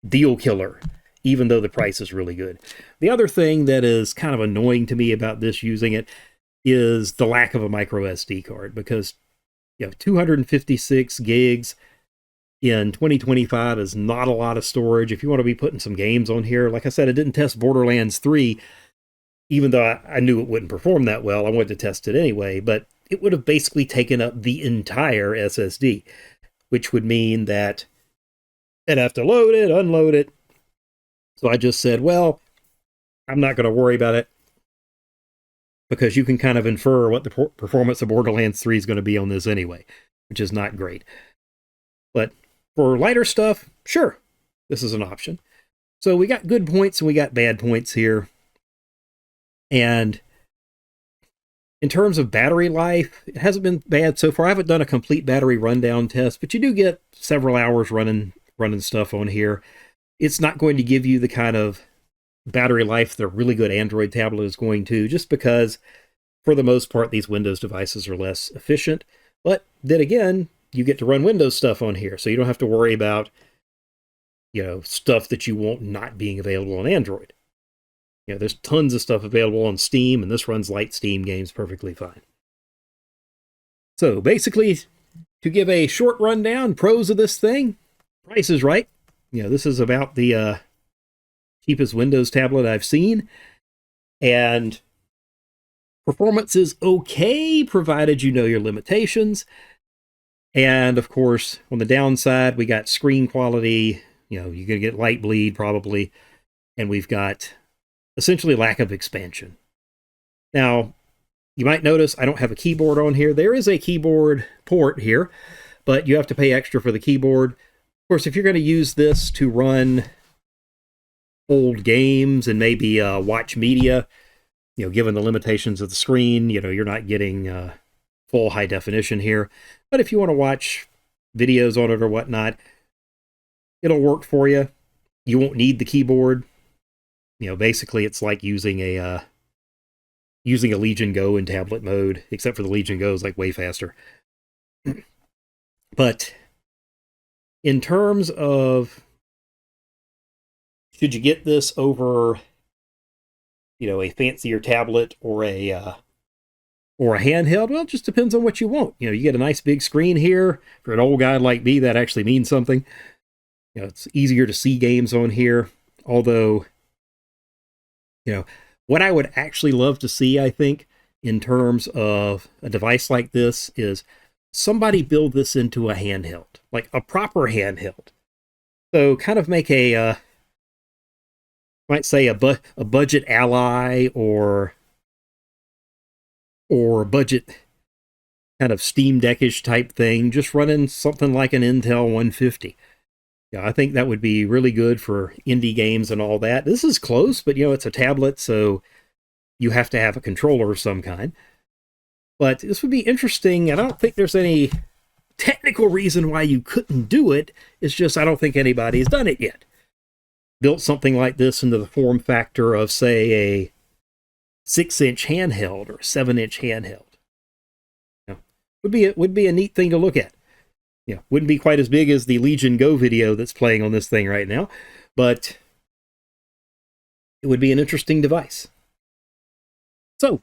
deal killer, even though the price is really good. The other thing that is kind of annoying to me about this using it is the lack of a micro SD card, because 256 gigs in 2025 is not a lot of storage. If you want to be putting some games on here, like I said, I didn't test Borderlands 3, even though I knew it wouldn't perform that well. I wanted to test it anyway, but it would have basically taken up the entire SSD, which would mean that I'd have to load it, unload it. So I just said, well, I'm not going to worry about it, because you can kind of infer what the performance of Borderlands 3 is going to be on this anyway, which is not great. But for lighter stuff, sure, this is an option. So we got good points and we got bad points here. And in terms of battery life, it hasn't been bad so far. I haven't done a complete battery rundown test, but you do get several hours running stuff on here. It's not going to give you the kind of battery life that a really good Android tablet is going to, just because, for the most part, these Windows devices are less efficient. But then again, you get to run Windows stuff on here, so you don't have to worry about, stuff that you want not being available on Android. There's tons of stuff available on Steam, and this runs light Steam games perfectly fine. So basically, to give a short rundown, pros of this thing, price is right. This is about the cheapest Windows tablet I've seen, and performance is okay, provided you know your limitations. And of course, on the downside, we got screen quality. You're going to get light bleed probably, and we've got essentially lack of expansion. Now, you might notice I don't have a keyboard on here. There is a keyboard port here, but you have to pay extra for the keyboard. Of course, if you're going to use this to run old games and maybe watch media, given the limitations of the screen, you're not getting full high definition here. But if you want to watch videos on it or whatnot, it'll work for you. You won't need the keyboard. Basically it's like using a Legion Go in tablet mode, except for the Legion Go is like way faster. But in terms of, should you get this over, a fancier tablet or a handheld? Well, it just depends on what you want. You get a nice big screen here. For an old guy like me, that actually means something. It's easier to see games on here. Although, what I would actually love to see, I think, in terms of a device like this is somebody build this into a handheld, like a proper handheld. So kind of make a, might say a budget Ally or budget kind of Steam Deck-ish type thing, just running something like an Intel 150. I think that would be really good for indie games and all that. This is close, but it's a tablet, so you have to have a controller of some kind. But this would be interesting. I don't think there's any technical reason why you couldn't do it. It's just I don't think anybody's done it yet. Built something like this into the form factor of, say, a 6-inch handheld or a 7-inch handheld. Would be a neat thing to look at. Wouldn't be quite as big as the Legion Go video that's playing on this thing right now, but it would be an interesting device. So,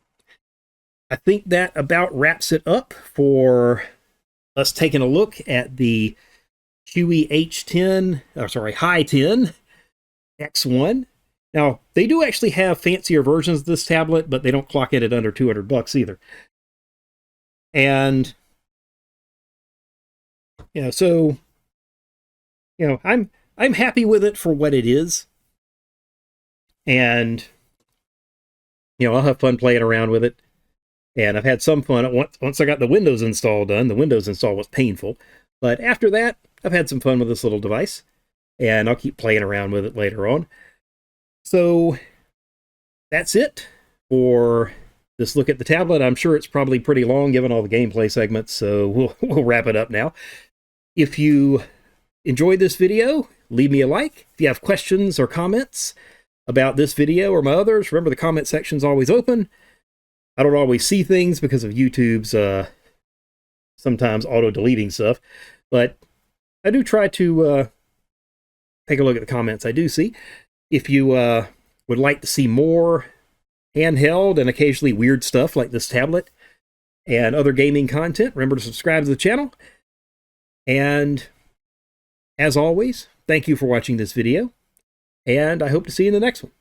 I think that about wraps it up for us taking a look at the Chuwi Hi10 X1. Now, they do actually have fancier versions of this tablet, but they don't clock it at under $200 either. And so I'm happy with it for what it is, and I'll have fun playing around with it. And I've had some fun. Once I got the Windows install done, the Windows install was painful, but after that, I've had some fun with this little device, and I'll keep playing around with it later on. So that's it for this look at the tablet. I'm sure it's probably pretty long given all the gameplay segments, so we'll wrap it up now. If you enjoyed this video, leave me a like. If you have questions or comments about this video or my others, remember the comment section's always open. I don't always see things because of YouTube's sometimes auto-deleting stuff, but I do try to take a look at the comments I do see. If you would like to see more handheld and occasionally weird stuff like this tablet and other gaming content, remember to subscribe to the channel. And as always, thank you for watching this video, and I hope to see you in the next one.